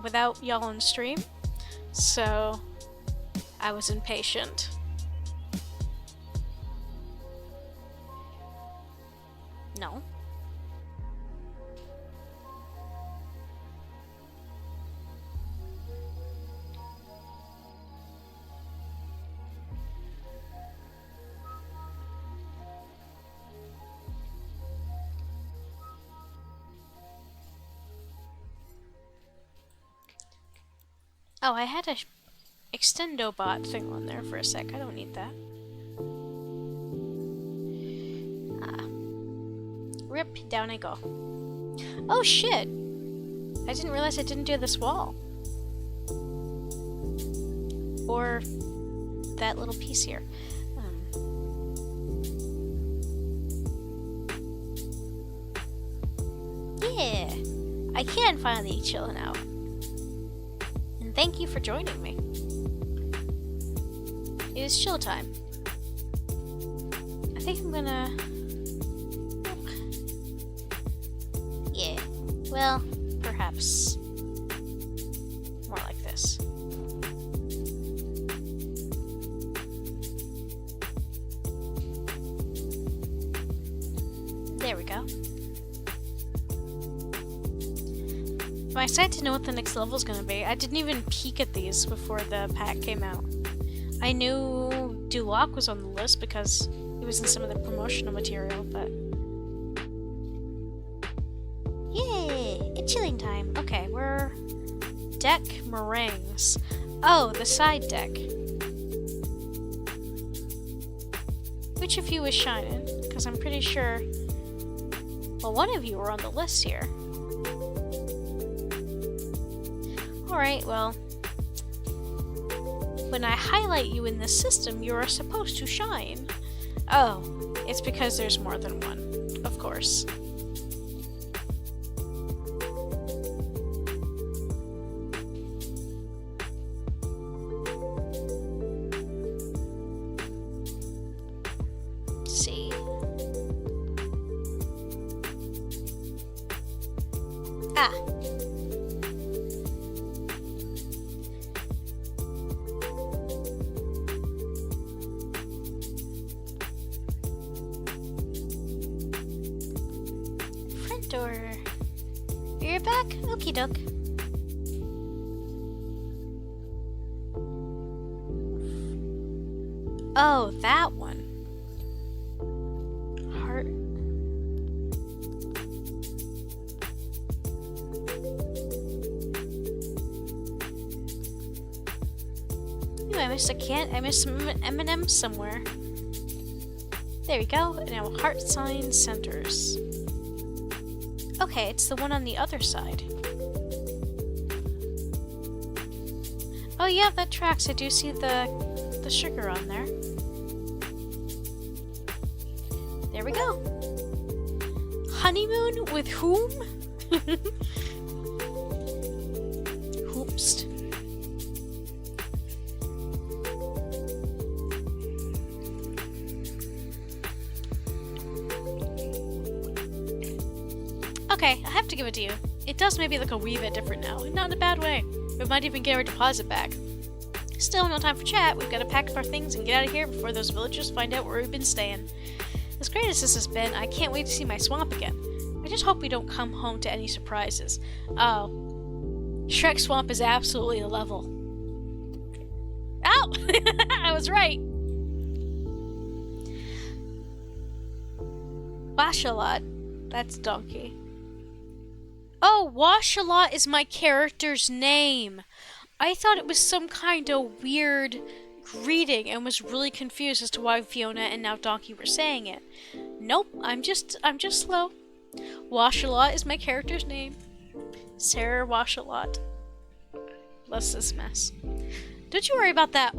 without y'all on stream. So I was impatient. No. Oh, I had a Extendobot thing on there for a sec. I don't need that. Rip, down I go. Oh shit! I didn't realize I didn't do this wall. or that little piece here. Yeah, I can finally chillin' out. And thank you for joining me. It is chill time. I think I'm gonna... Yeah, well, perhaps more like this. There we go. I'm excited to know what the next level is going to be. I didn't even peek at these before the pack came out. I knew Duloc was on the list because it was in some of the promotional material, but... Yay! It's chilling time. Okay, we're... Deck Meringues. Oh, the side deck. Which of you is shining? Because I'm pretty sure... Well, one of you were on the list here. Alright, well... When I highlight you in the system, you are supposed to shine. Oh, it's because there's more than one. Of course. Let's see. Ah. Door. You're back? Okie doke. Oh, that one. Heart. Ooh, I missed a can. I missed some M&M's somewhere. There we go. And now heart sign centers. Okay, it's the one on the other side. Oh yeah, that tracks. I do see the sugar on there. There we go. Honeymoon with whom? Hoopst. Okay, I have to give it to you. It does maybe look a wee bit different now, and not in a bad way. We might even get our deposit back. Still, no time for chat. We've got to pack up our things and get out of here before those villagers find out where we've been staying. As great as this has been, I can't wait to see my swamp again. I just hope we don't come home to any surprises. Oh. Shrek Swamp is absolutely a level. Ow! I was right! Washalot. That's donkey. Oh, Washalot is my character's name. I thought it was some kind of weird greeting and was really confused as to why Fiona and now Donkey were saying it. Nope, I'm just slow. Washalot is my character's name. Sarah Washalot. Bless this mess. Don't you worry about that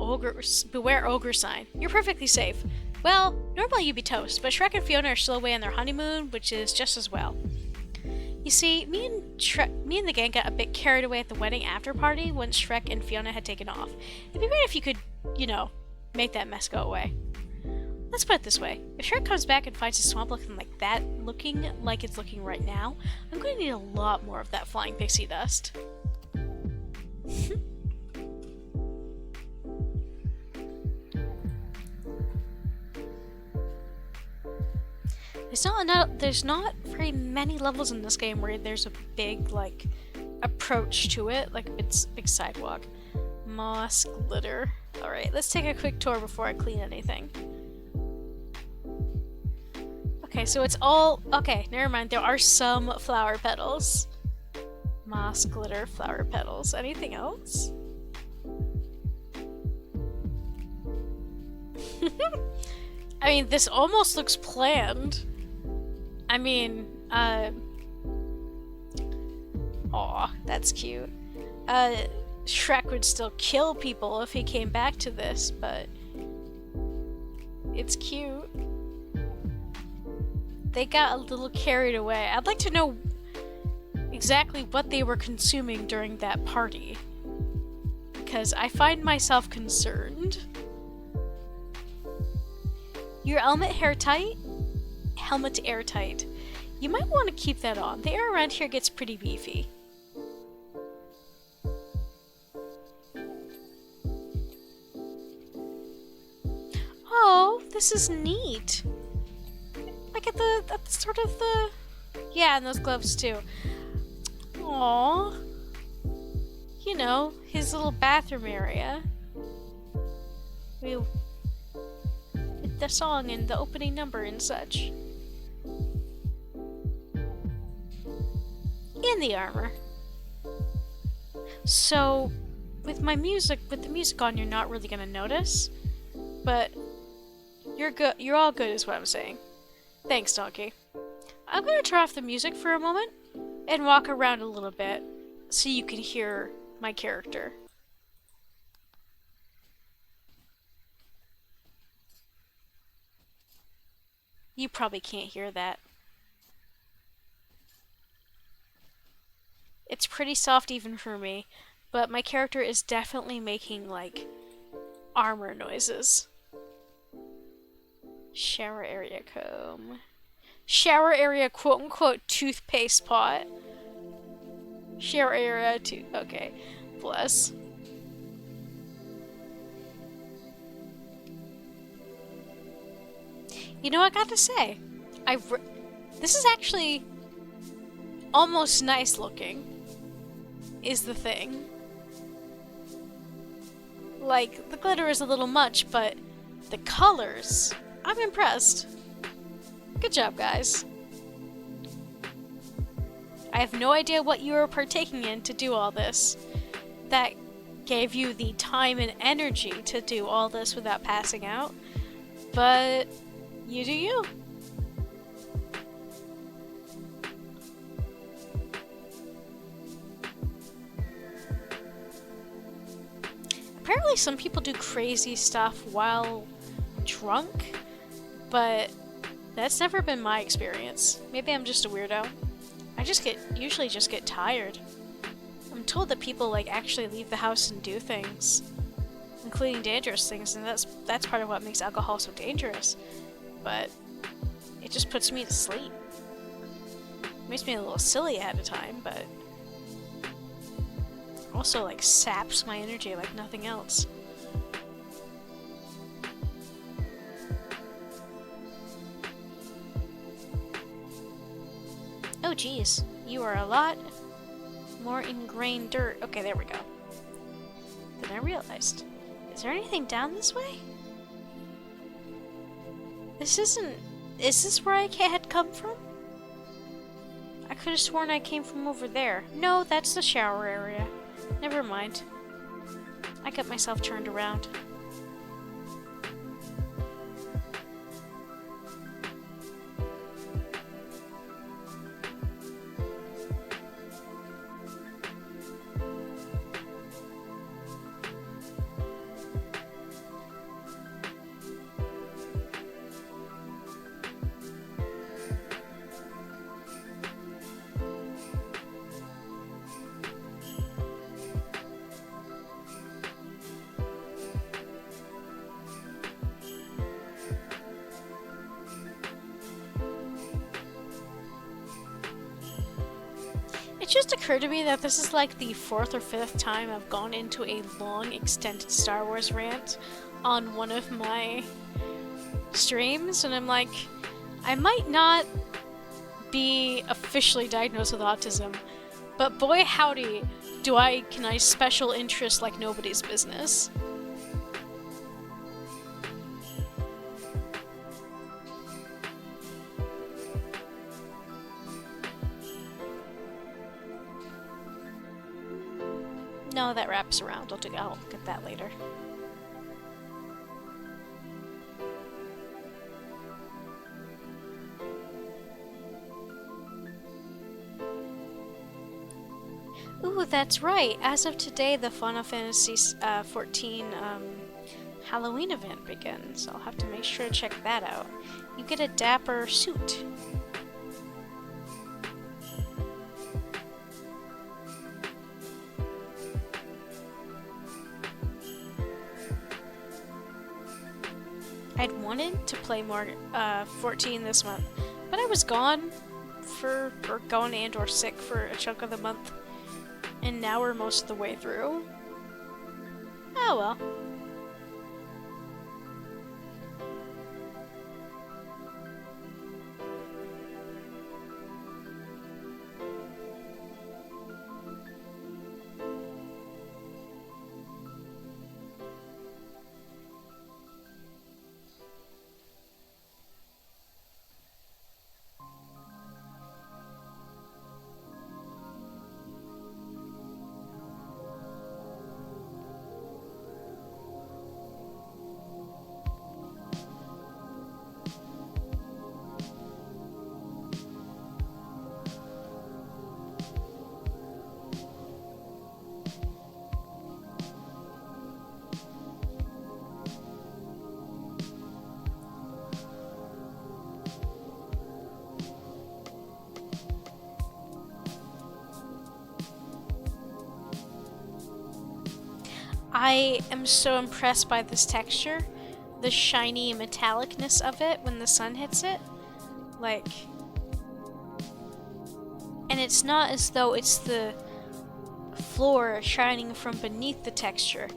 beware ogre sign. You're perfectly safe. Well, normally you'd be toast, but Shrek and Fiona are still away on their honeymoon, which is just as well. You see, me and the gang got a bit carried away at the wedding after party once Shrek and Fiona had taken off. It'd be great if you could, you know, make that mess go away. Let's put it this way. If Shrek comes back and finds his swamp looking like it's looking right now, I'm going to need a lot more of that flying pixie dust. There's not very many levels in this game where there's a big, like, approach to it, like it's a big sidewalk. Moss glitter. Alright, let's take a quick tour before I clean anything. Okay, so it's all... Okay, never mind. There are some flower petals. Moss glitter flower petals. Anything else? I mean, this almost looks planned. I mean, aw, that's cute. Shrek would still kill people if he came back to this, but it's cute. They got a little carried away. I'd like to know exactly what they were consuming during that party, because I find myself concerned. Your helmet airtight? Helmet airtight. You might want to keep that on. The air around here gets pretty beefy. Oh, this is neat. Like at the sort of the... Yeah, and those gloves too. Aww. You know, his little bathroom area. With the song and the opening number and such. And the armor. So, with the music on, you're not really gonna notice. But you're good. You're all good, is what I'm saying. Thanks, Donkey. I'm gonna turn off the music for a moment and walk around a little bit so you can hear my character. You probably can't hear that. It's pretty soft even for me, but my character is definitely making, like, armor noises. Shower area comb. Shower area quote-unquote toothpaste pot. Shower area okay. Bless. You know, I got to say, this is actually almost nice looking, is the thing. Like, the glitter is a little much, but the colors, I'm impressed. Good job, guys. I have no idea what you were partaking in to do all this. That gave you the time and energy to do all this without passing out. But you do you. Apparently some people do crazy stuff while drunk, but that's never been my experience. Maybe I'm just a weirdo. I usually just get tired. I'm told that people like actually leave the house and do things, including dangerous things, and that's part of what makes alcohol so dangerous. But it just puts me to sleep. Makes me a little silly ahead of time, but also like saps my energy like nothing else. Oh geez, you are a lot more ingrained dirt. Okay, there we go. Than I realized. Is there anything down this way? Is this where I had come from? I could have sworn I came from over there. No, that's the shower area. Never mind. I got myself turned around. It just occurred to me that this is like the 4th or 5th time I've gone into a long, extended Star Wars rant on one of my streams, and I'm like, I might not be officially diagnosed with autism, but boy howdy, can I special interest like nobody's business. No, that wraps around. I'll get that later. Ooh, that's right. As of today, the Final Fantasy 14 Halloween event begins. I'll have to make sure to check that out. You get a dapper suit. I'd wanted to play more 14 this month, but I was gone or gone and or sick for a chunk of the month, and now we're most of the way through. Oh well. I am so impressed by this texture, the shiny metallicness of it when the sun hits it, like, and it's not as though it's the floor shining from beneath the texture.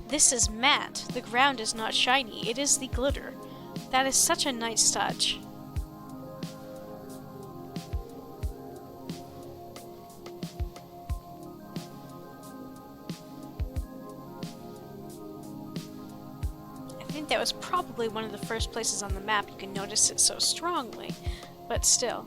This is matte. The ground is not shiny. It is the glitter. That is such a nice touch. That was probably one of the first places on the map you can notice it so strongly, but still.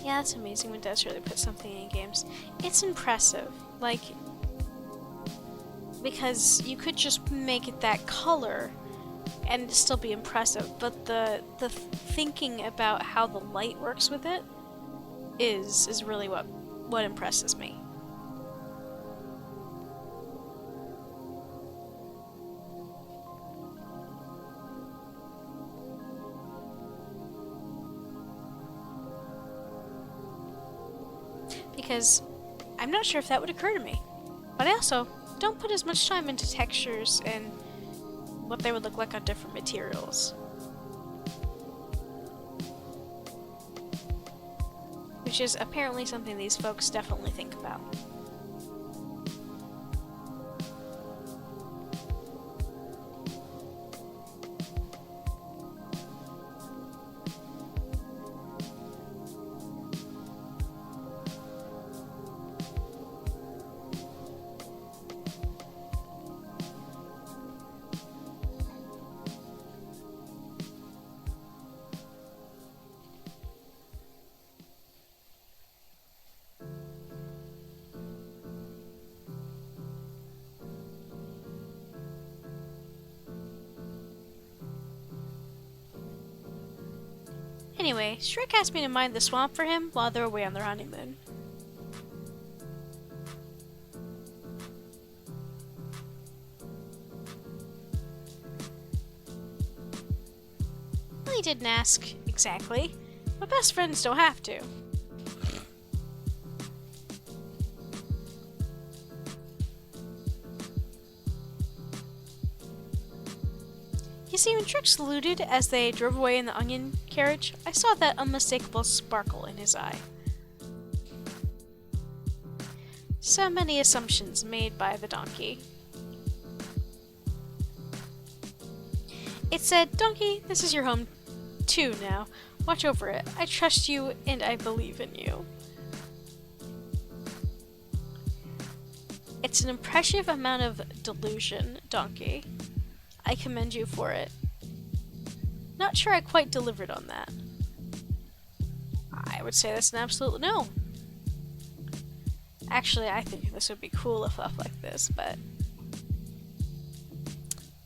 Yeah, it's amazing when devs really put something in games. It's impressive, like, because you could just make it that color and still be impressive, but the thinking about how the light works with it is really what impresses me. Because I'm not sure if that would occur to me. But I also don't put as much time into textures and what they would look like on different materials. Which is apparently something these folks definitely think about. Anyway, Shrek asked me to mine the swamp for him while they're away on their honeymoon. Well, he didn't ask exactly, but best friends don't have to. You see, when Trick saluted as they drove away in the onion carriage, I saw that unmistakable sparkle in his eye. So many assumptions made by the donkey. It said, "Donkey, this is your home too now. Watch over it. I trust you and I believe in you." It's an impressive amount of delusion, Donkey. I commend you for it. Not sure I quite delivered on that. I would say that's an absolute no. Actually, I think this would be cool if left like this, but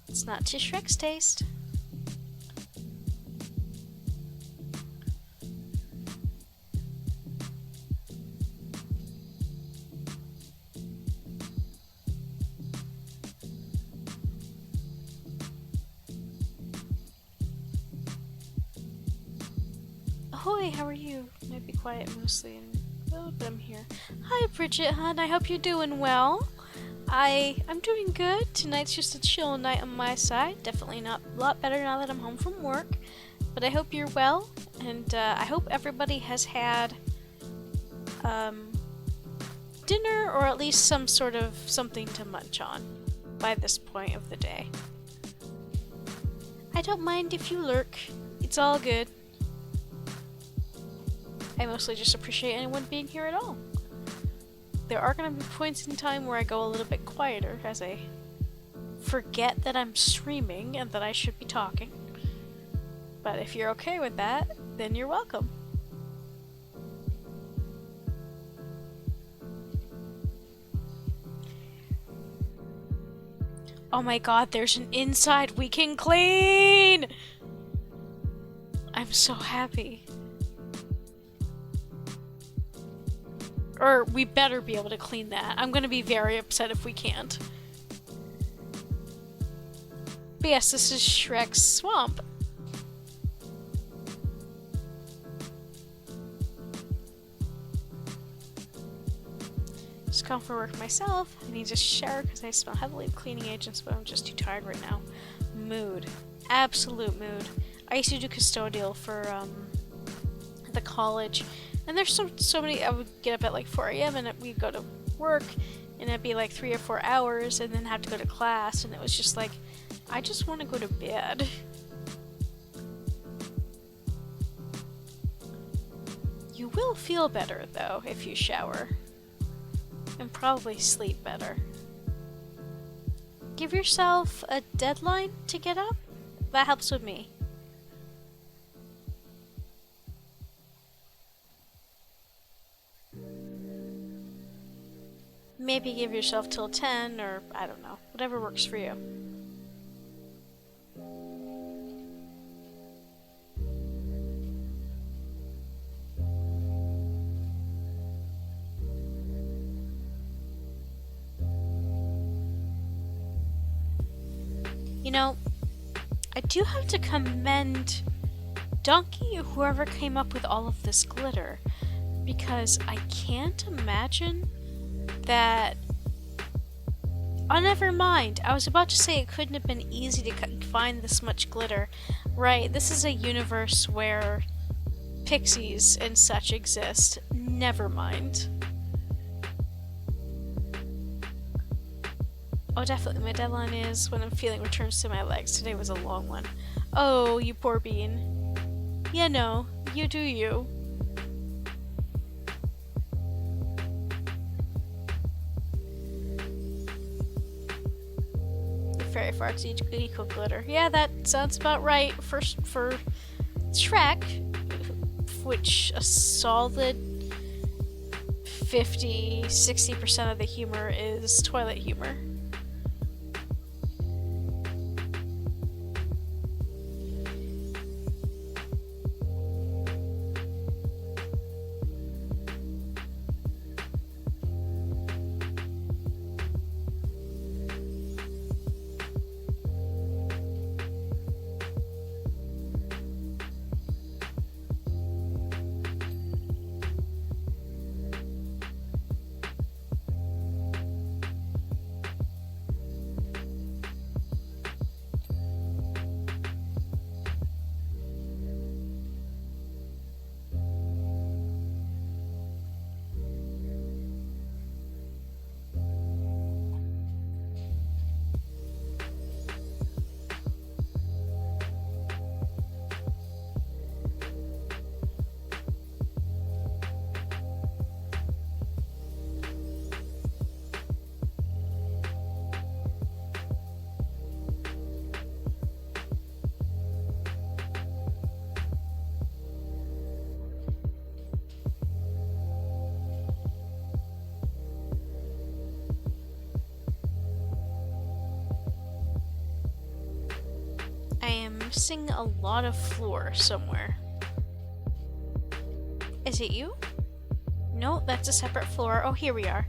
it's not to Shrek's taste. Ahoy, how are you? Might be quiet mostly, but I'm here. Hi, Bridget, hon. I hope you're doing well. I'm doing good. Tonight's just a chill night on my side. Definitely not a lot better now that I'm home from work. But I hope you're well, and I hope everybody has had dinner or at least some sort of something to munch on by this point of the day. I don't mind if you lurk. It's all good. I mostly just appreciate anyone being here at all. There are going to be points in time where I go a little bit quieter as I forget that I'm streaming and that I should be talking. But if you're okay with that, then you're welcome. Oh my god, there's an inside we can clean! I'm so happy. Or we better be able to clean that. I'm gonna be very upset if we can't. But yes, this is Shrek's swamp. Just gone for work myself. I need to shower because I smell heavily of cleaning agents, but I'm just too tired right now. Mood. Absolute mood. I used to do custodial for the college. And there's so many, I would get up at like 4 a.m. and we'd go to work, and it'd be like 3 or 4 hours, and then have to go to class, and it was just like, I just want to go to bed. You will feel better, though, if you shower. And probably sleep better. Give yourself a deadline to get up. That helps with me. Maybe give yourself till 10, or I don't know, whatever works for you. You know, I do have to commend Donkey or whoever came up with all of this glitter, because I can't imagine that... Oh, never mind. I was about to say it couldn't have been easy to find this much glitter. Right, this is a universe where pixies and such exist. Never mind. Oh, definitely. My deadline is when I'm feeling returns to my legs. Today was a long one. Oh, you poor bean. Yeah, no. You do you. Fairy farts equal glitter. Yeah, that sounds about right. For Shrek, which a solid 50-60% of the humor is toilet humor. noticing a lot of floor somewhere. Is it you? No, that's a separate floor. Oh, here we are.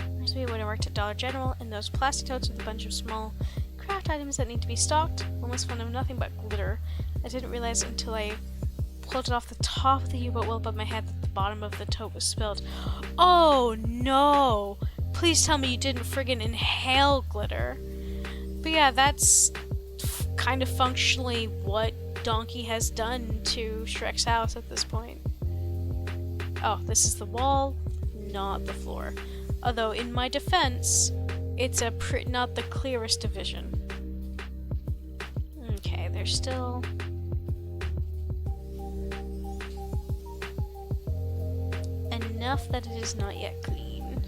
Reminds me when I worked at Dollar General, and those plastic totes with a bunch of small craft items that need to be stocked. Almost found of nothing but glitter. I didn't realize until I pulled it off the top of the U-boat well above my head that the bottom of the tote was spilled. Oh no! Please tell me you didn't friggin' inhale glitter. But yeah, that's kind of functionally what Donkey has done to Shrek's house at this point. Oh, this is the wall, not the floor. Although, in my defense, it's not the clearest division. Okay, there's still... enough that it is not yet clean.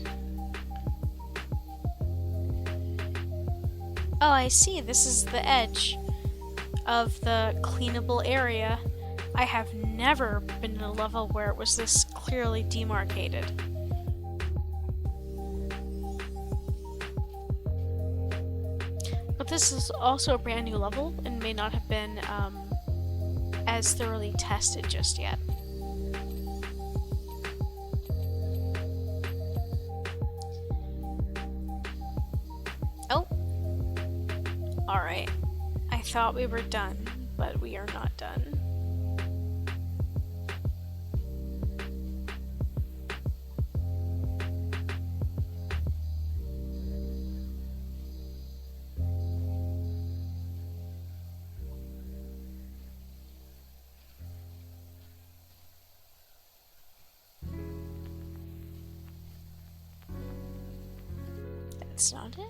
Oh, I see. This is the edge of the cleanable area. I have never been in a level where it was this clearly demarcated. But this is also a brand new level and may not have been as thoroughly tested just yet. Oh! Alright. I thought we were done, but we are not done. That's not it?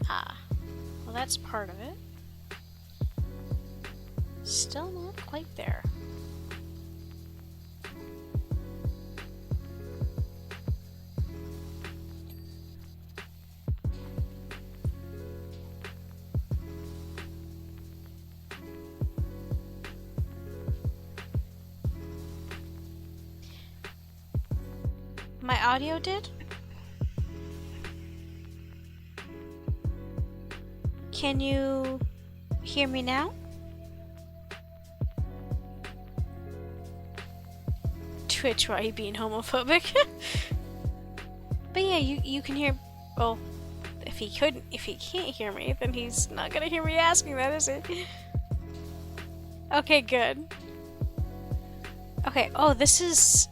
Ah, well that's part of it. Still not quite there. My audio did? Can you hear me now? Twitch, why are you being homophobic? But yeah, you can hear. Well, if he can't hear me, then he's not gonna hear me asking that, is he? Okay, good. Okay. Oh, this is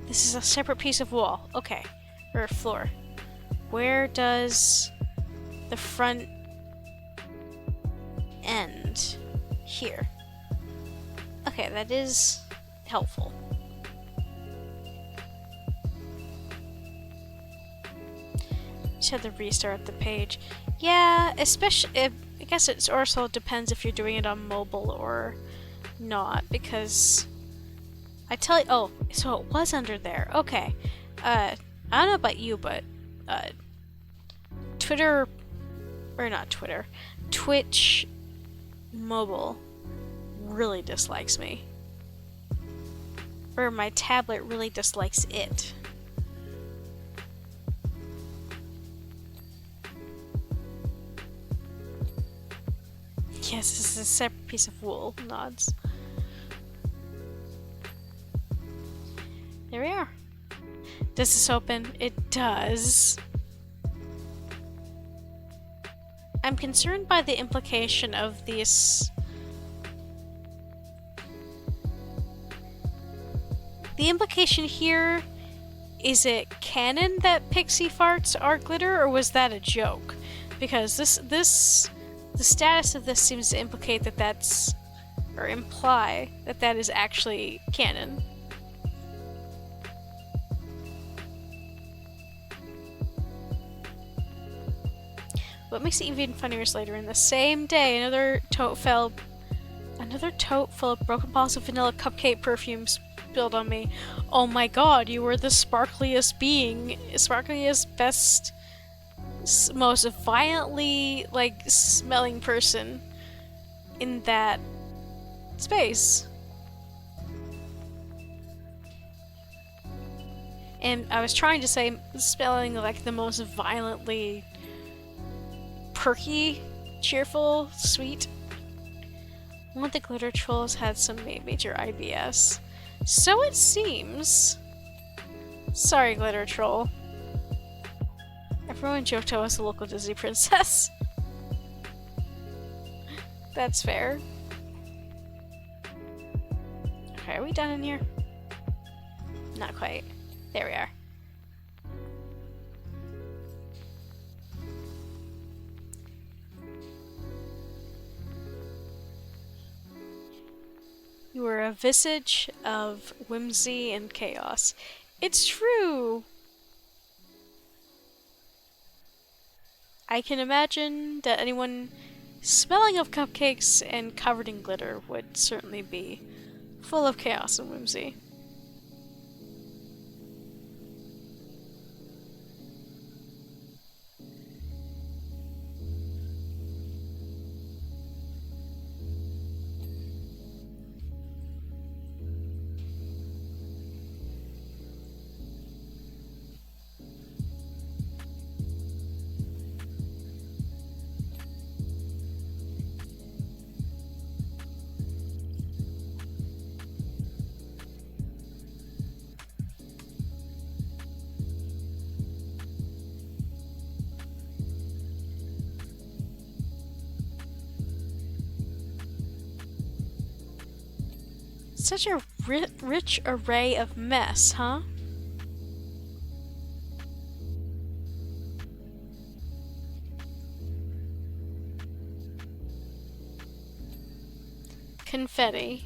a separate piece of wall. Okay, or floor. Where does the front end? Here. Okay, that is helpful. Just had to restart the page. Yeah, especially I guess it also depends if you're doing it on mobile or not, because I tell you, oh, so it was under there. Okay. I don't know about you, but Twitch mobile really dislikes me. Or my tablet really dislikes it. Yes, this is a separate piece of wool. Nods. There we are. Does this open? It does. I'm concerned by the implication of this. The implication here, is it canon that pixie farts are glitter, or was that a joke? Because the status of this seems to implicate that that's, or imply that that is actually canon. What makes it even funnier is later in the same day, another Another tote full of broken bottles of vanilla cupcake perfumes spilled on me. Oh my god, you were the sparkliest being, sparkliest, best, most violently, like, smelling person in that space. And I was trying to say smelling like the most violently perky, cheerful, sweet. One of the glitter trolls had some major IBS. So it seems. Sorry, glitter troll. Everyone joked I was a local Disney princess. That's fair. Okay, are we done in here? Not quite. There we are. You were a visage of whimsy and chaos. It's true! I can imagine that anyone smelling of cupcakes and covered in glitter would certainly be full of chaos and whimsy. Such a rich array of mess, huh? Confetti.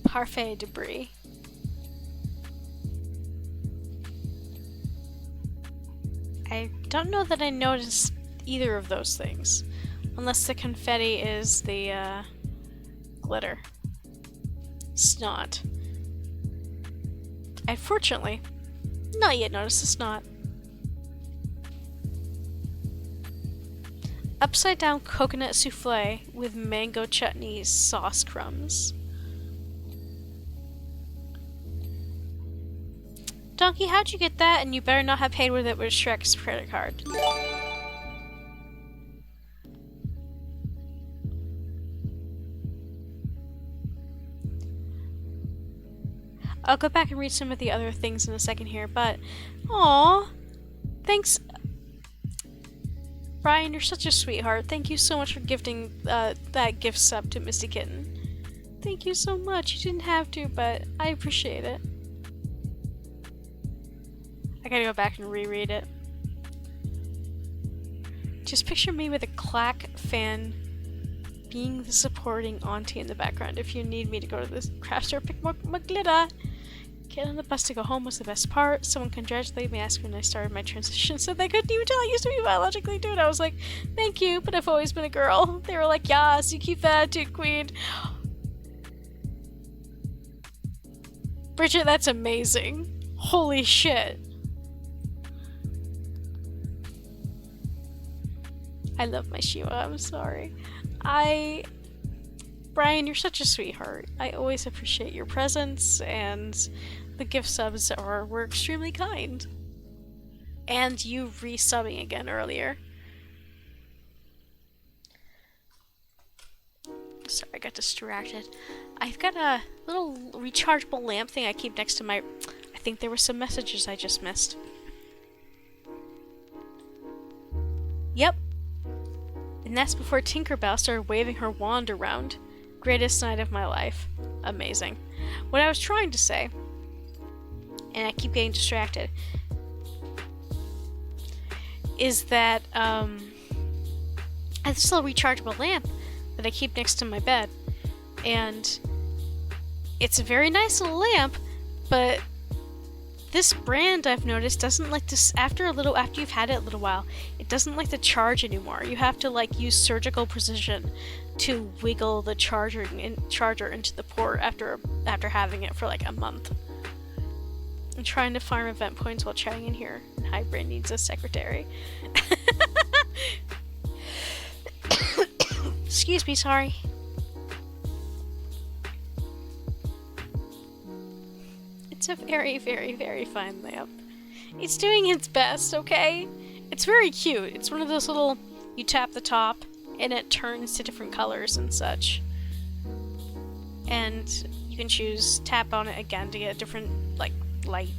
Parfait debris. I don't know that I noticed either of those things. Unless the confetti is the, glitter. Snot. Unfortunately, not yet noticed the snot. Upside down coconut souffle with mango chutney sauce crumbs. Donkey, how'd you get that? And you better not have paid with it with Shrek's credit card. I'll go back and read some of the other things in a second here, but... Aww! Thanks... Brian, you're such a sweetheart. Thank you so much for gifting that gift sub to Misty Kitten. Thank you so much. You didn't have to, but I appreciate it. I gotta go back and reread it. Just picture me with a clack fan being the supporting auntie in the background. If you need me to go to the craft store, pick more glitter. Get on the bus to go home was the best part. Someone congratulated me, asked when I started my transition, so they couldn't even tell I used to be biologically dude. I was like, thank you, but I've always been a girl. They were like, yes, you keep that attitude, queen. Bridget, that's amazing. Holy shit. I love my Shiva, I'm sorry. Brian, you're such a sweetheart. I always appreciate your presence, and the gift subs were extremely kind. And you resubbing again earlier. Sorry, I got distracted. I've got a little rechargeable lamp thing I keep next to my... I think there were some messages I just missed. Yep. And that's before Tinkerbell started waving her wand around. Greatest night of my life. Amazing. What I was trying to say, and I keep getting distracted, is that I have this little rechargeable lamp that I keep next to my bed. And it's a very nice little lamp, but This brand, I've noticed, doesn't like to, after you've had it a little while, it doesn't like to charge anymore. You have to like use surgical precision to wiggle the charger into the port after having it for like a month. I'm trying to farm event points while chatting in here, and Hybrid needs a secretary. Excuse me, sorry. It's a very, very, very fine lamp. It's doing its best, okay? It's very cute. It's one of those little, you tap the top, and it turns to different colors and such. And you can choose tap on it again to get a different, like, light.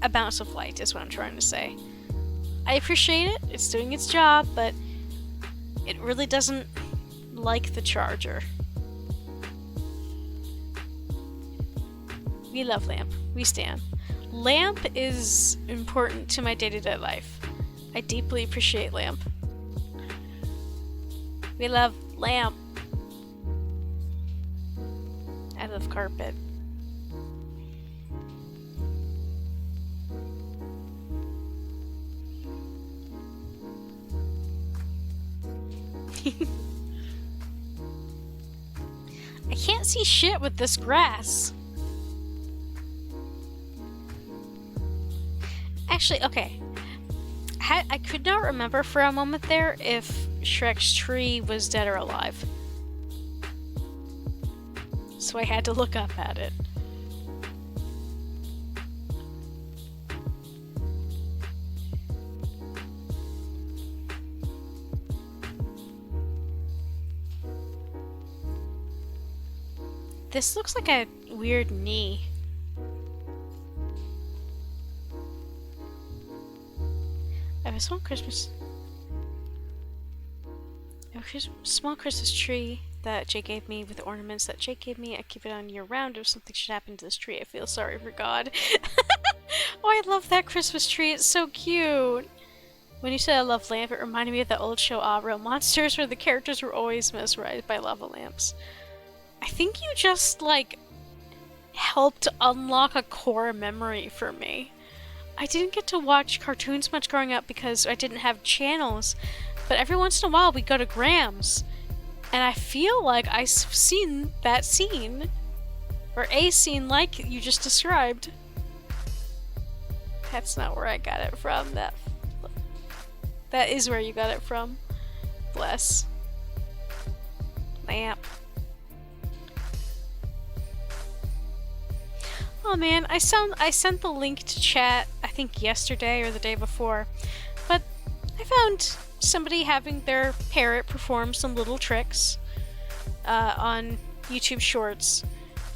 A bounce of light is what I'm trying to say. I appreciate it. It's doing its job, but it really doesn't like the charger. We love Lamp. We stan. Lamp is important to my day-to-day life. I deeply appreciate Lamp. We love Lamp. I love carpet. I can't see shit with this grass. Actually, okay. I could not remember for a moment there if Shrek's tree was dead or alive. So I had to look up at it. This looks like a weird knee. I have a small small Christmas tree that Jake gave me with ornaments that Jake gave me. I keep it on year round. If something should happen to this tree, I feel sorry for God. Oh, I love that Christmas tree. It's so cute. When you said I love lamp, it reminded me of the old show Real Monsters, where the characters were always mesmerized by lava lamps. I think you just, like, helped unlock a core memory for me. I didn't get to watch cartoons much growing up because I didn't have channels, but every once in a while we go to Graham's, and I feel like I've seen that scene, or a scene like you just described. That's not where I got it from. That is where you got it from. Bless. Lamp. Oh man, I sent the link to chat, I think yesterday or the day before, but I found somebody having their parrot perform some little tricks on YouTube Shorts,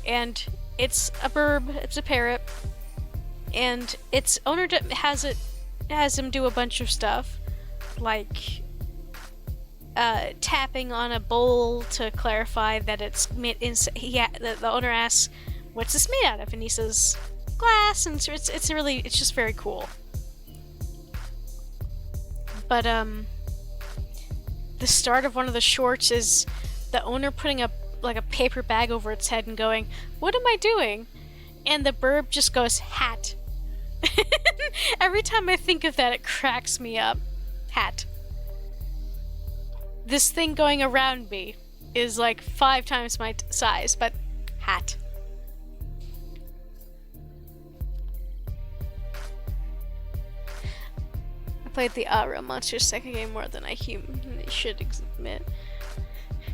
and it's a burb, it's a parrot, and its owner has him do a bunch of stuff, like tapping on a bowl to clarify that it's made. The owner asks, "What's this made out of?" And he says, "Glass," and it's just very cool. But the start of one of the shorts is the owner putting a paper bag over its head and going, "What am I doing?" And the burb just goes, "Hat." Every time I think of that, it cracks me up. Hat. This thing going around me is like 5 times my size, but hat. I played the Real Monsters second game more than I should admit.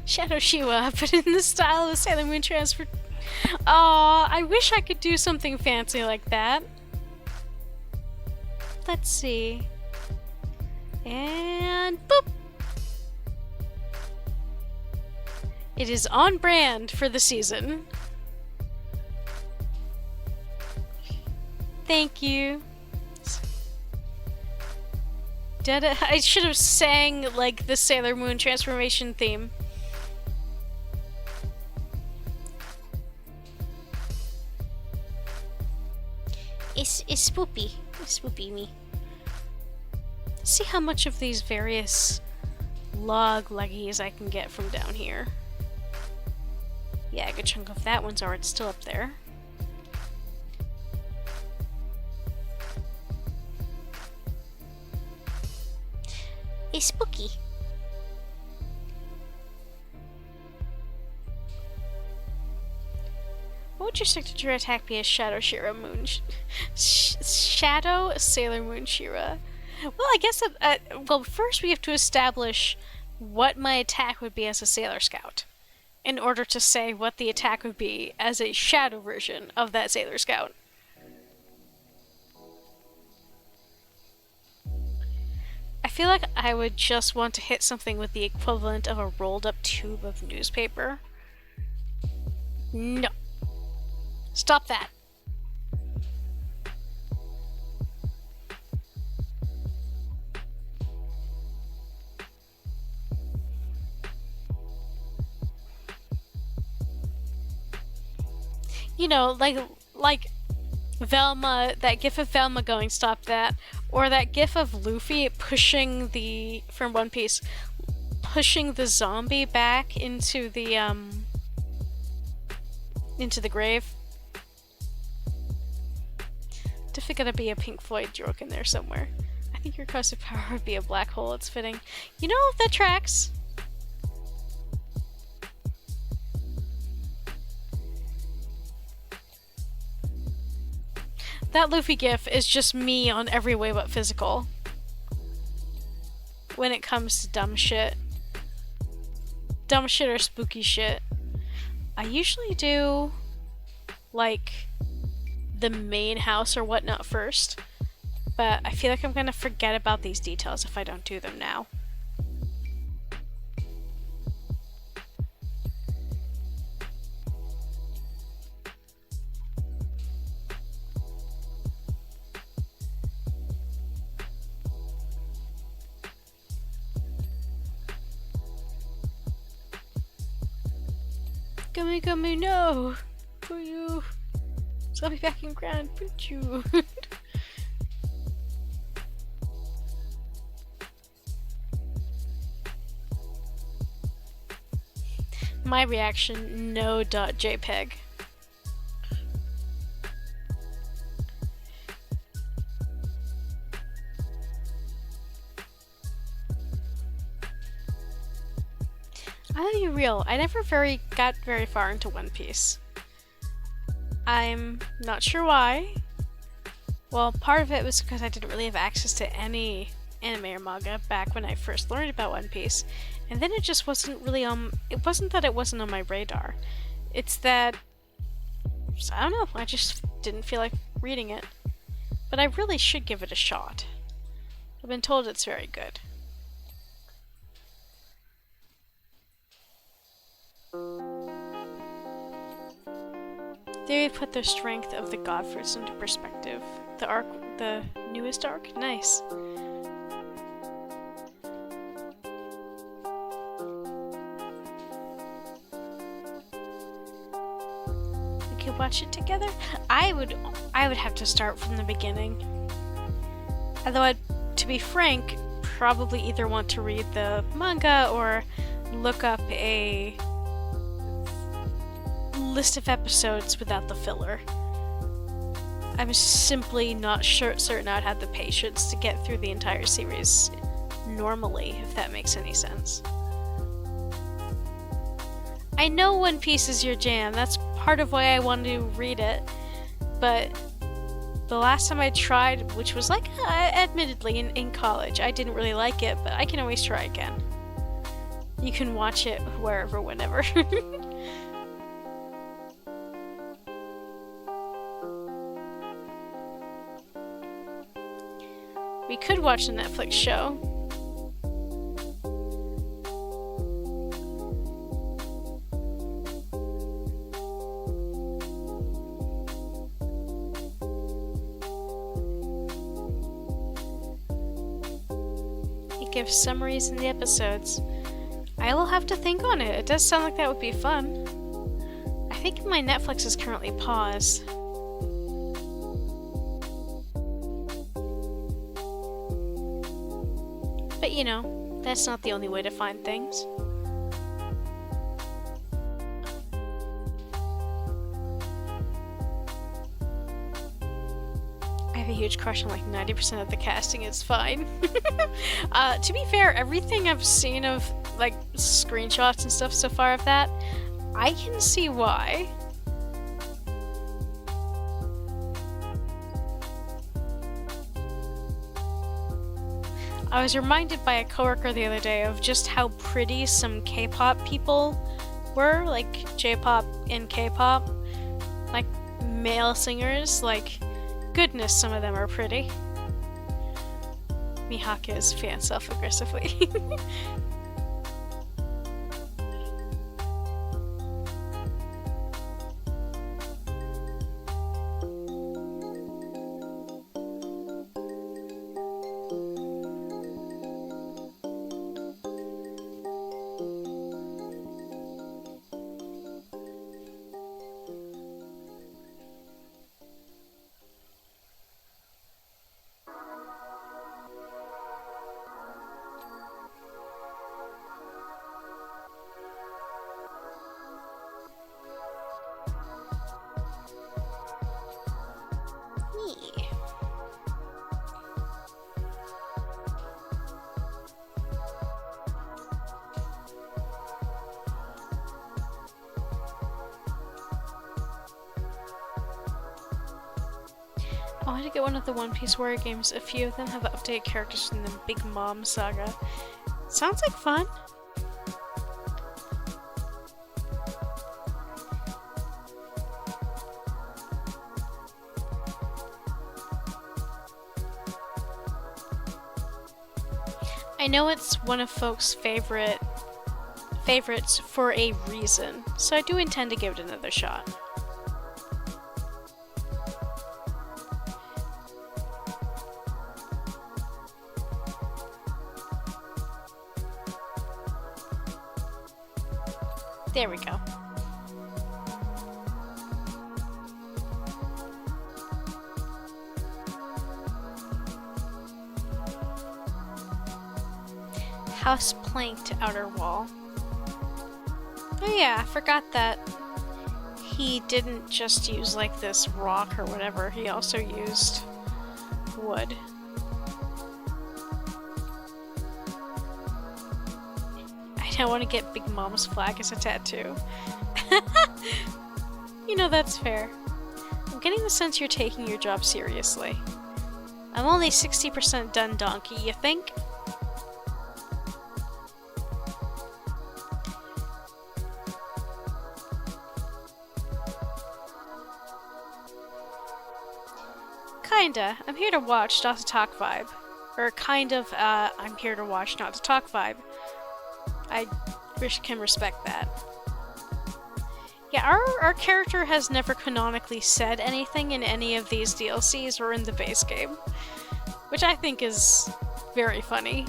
Shadow Shiwa, but in the style of a Sailor Moon transfer. Aw, I wish I could do something fancy like that. Let's see. And boop! It is on brand for the season. Thank you. I should have sang like the Sailor Moon transformation theme. It's spoopy. It's spoopy me. See how much of these various log leggies I can get from down here. Yeah, a good chunk of that one's already still up there. It's spooky. What would your signature attack be as Shadow Shera Moon? Shadow Sailor Moon Shera. Well, I guess well, first we have to establish what my attack would be as a Sailor Scout, in order to say what the attack would be as a Shadow version of that Sailor Scout. I feel like I would just want to hit something with the equivalent of a rolled up tube of newspaper. No. Stop that. You know, like Velma, that gif of Velma going, stop that, or that gif of Luffy pushing from One Piece, pushing the zombie back into the grave. Definitely gonna be a Pink Floyd joke in there somewhere. I think your cosmic power would be a black hole, it's fitting. You know, that tracks. That Luffy gif is just me on every way but physical. When it comes to dumb shit. Dumb shit or spooky shit. I usually do, like, the main house or whatnot first. But I feel like I'm gonna forget about these details if I don't do them now. Gummy, no! For you! I'll be back in ground, put you! My reaction, no .jpeg. I'll be real, I never got very far into One Piece. I'm not sure why. Well, part of it was because I didn't really have access to any anime or manga back when I first learned about One Piece. And then it just wasn't really it wasn't that it wasn't on my radar. It's that, I don't know, I just didn't feel like reading it. But I really should give it a shot. I've been told it's very good. They put the strength of the Godfords into perspective. The newest arc? Nice. We could watch it together? I would have to start from the beginning. Although to be frank, probably either want to read the manga or look up a list of episodes without the filler. I'm simply not certain I'd have the patience to get through the entire series normally, if that makes any sense. I know One Piece is your jam, that's part of why I wanted to read it, but the last time I tried, which was like, admittedly in college, I didn't really like it, but I can always try again. You can watch it wherever, whenever. We could watch a Netflix show. It gives summaries in the episodes. I will have to think on it. It does sound like that would be fun. I think my Netflix is currently paused. But you know, that's not the only way to find things. I have a huge crush on like 90% of the casting. It's fine. To be fair, everything I've seen of like screenshots and stuff so far of that, I can see why. I was reminded by a coworker the other day of just how pretty some K-pop people were, like J-pop and K-pop, like male singers. Like, goodness, some of them are pretty. Mihaka is fan self-aggressively. I want to get one of the One Piece Warrior games. A few of them have updated characters from the Big Mom saga. Sounds like fun. I know it's one of folks' favorites for a reason, so I do intend to give it another shot. There we go. House planked outer wall. Oh yeah, I forgot that he didn't just use like this rock or whatever, he also used wood. I want to get Big Mom's flag as a tattoo. You know, that's fair. I'm getting the sense you're taking your job seriously. I'm only 60% done, donkey, you think? Kinda. I'm here to watch, not to talk vibe. Or kind of, I'm here to watch, not to talk vibe. I can respect that. Yeah, our character has never canonically said anything in any of these DLCs or in the base game, which I think is very funny.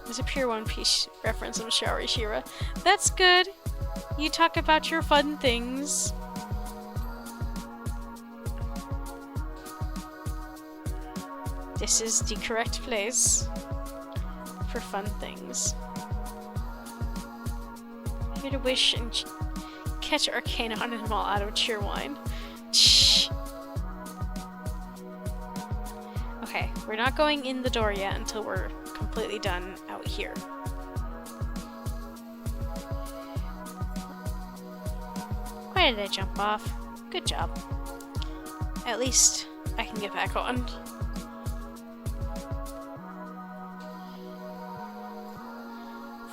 There's a pure One Piece reference of Shera. That's good. You talk about your fun things. This is the correct place for fun things. Here to wish and catch Arcana on and all out of Cheerwine. Shh. Okay, we're not going in the door yet until we're completely done out here. Why did I jump off? Good job. At least I can get back on.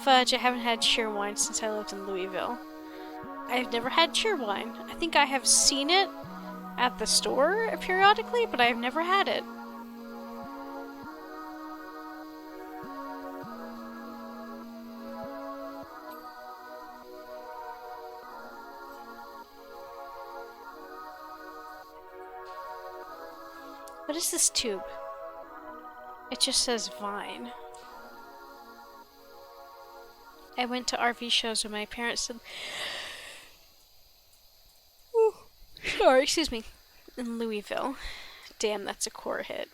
Fudge, I haven't had cheerwine since I lived in Louisville. I've never had cheerwine. I think I have seen it at the store periodically, but I have never had it. What is this tube? It just says Vine. I went to RV shows with my parents said, sorry, excuse me, in Louisville. Damn, that's a core hit.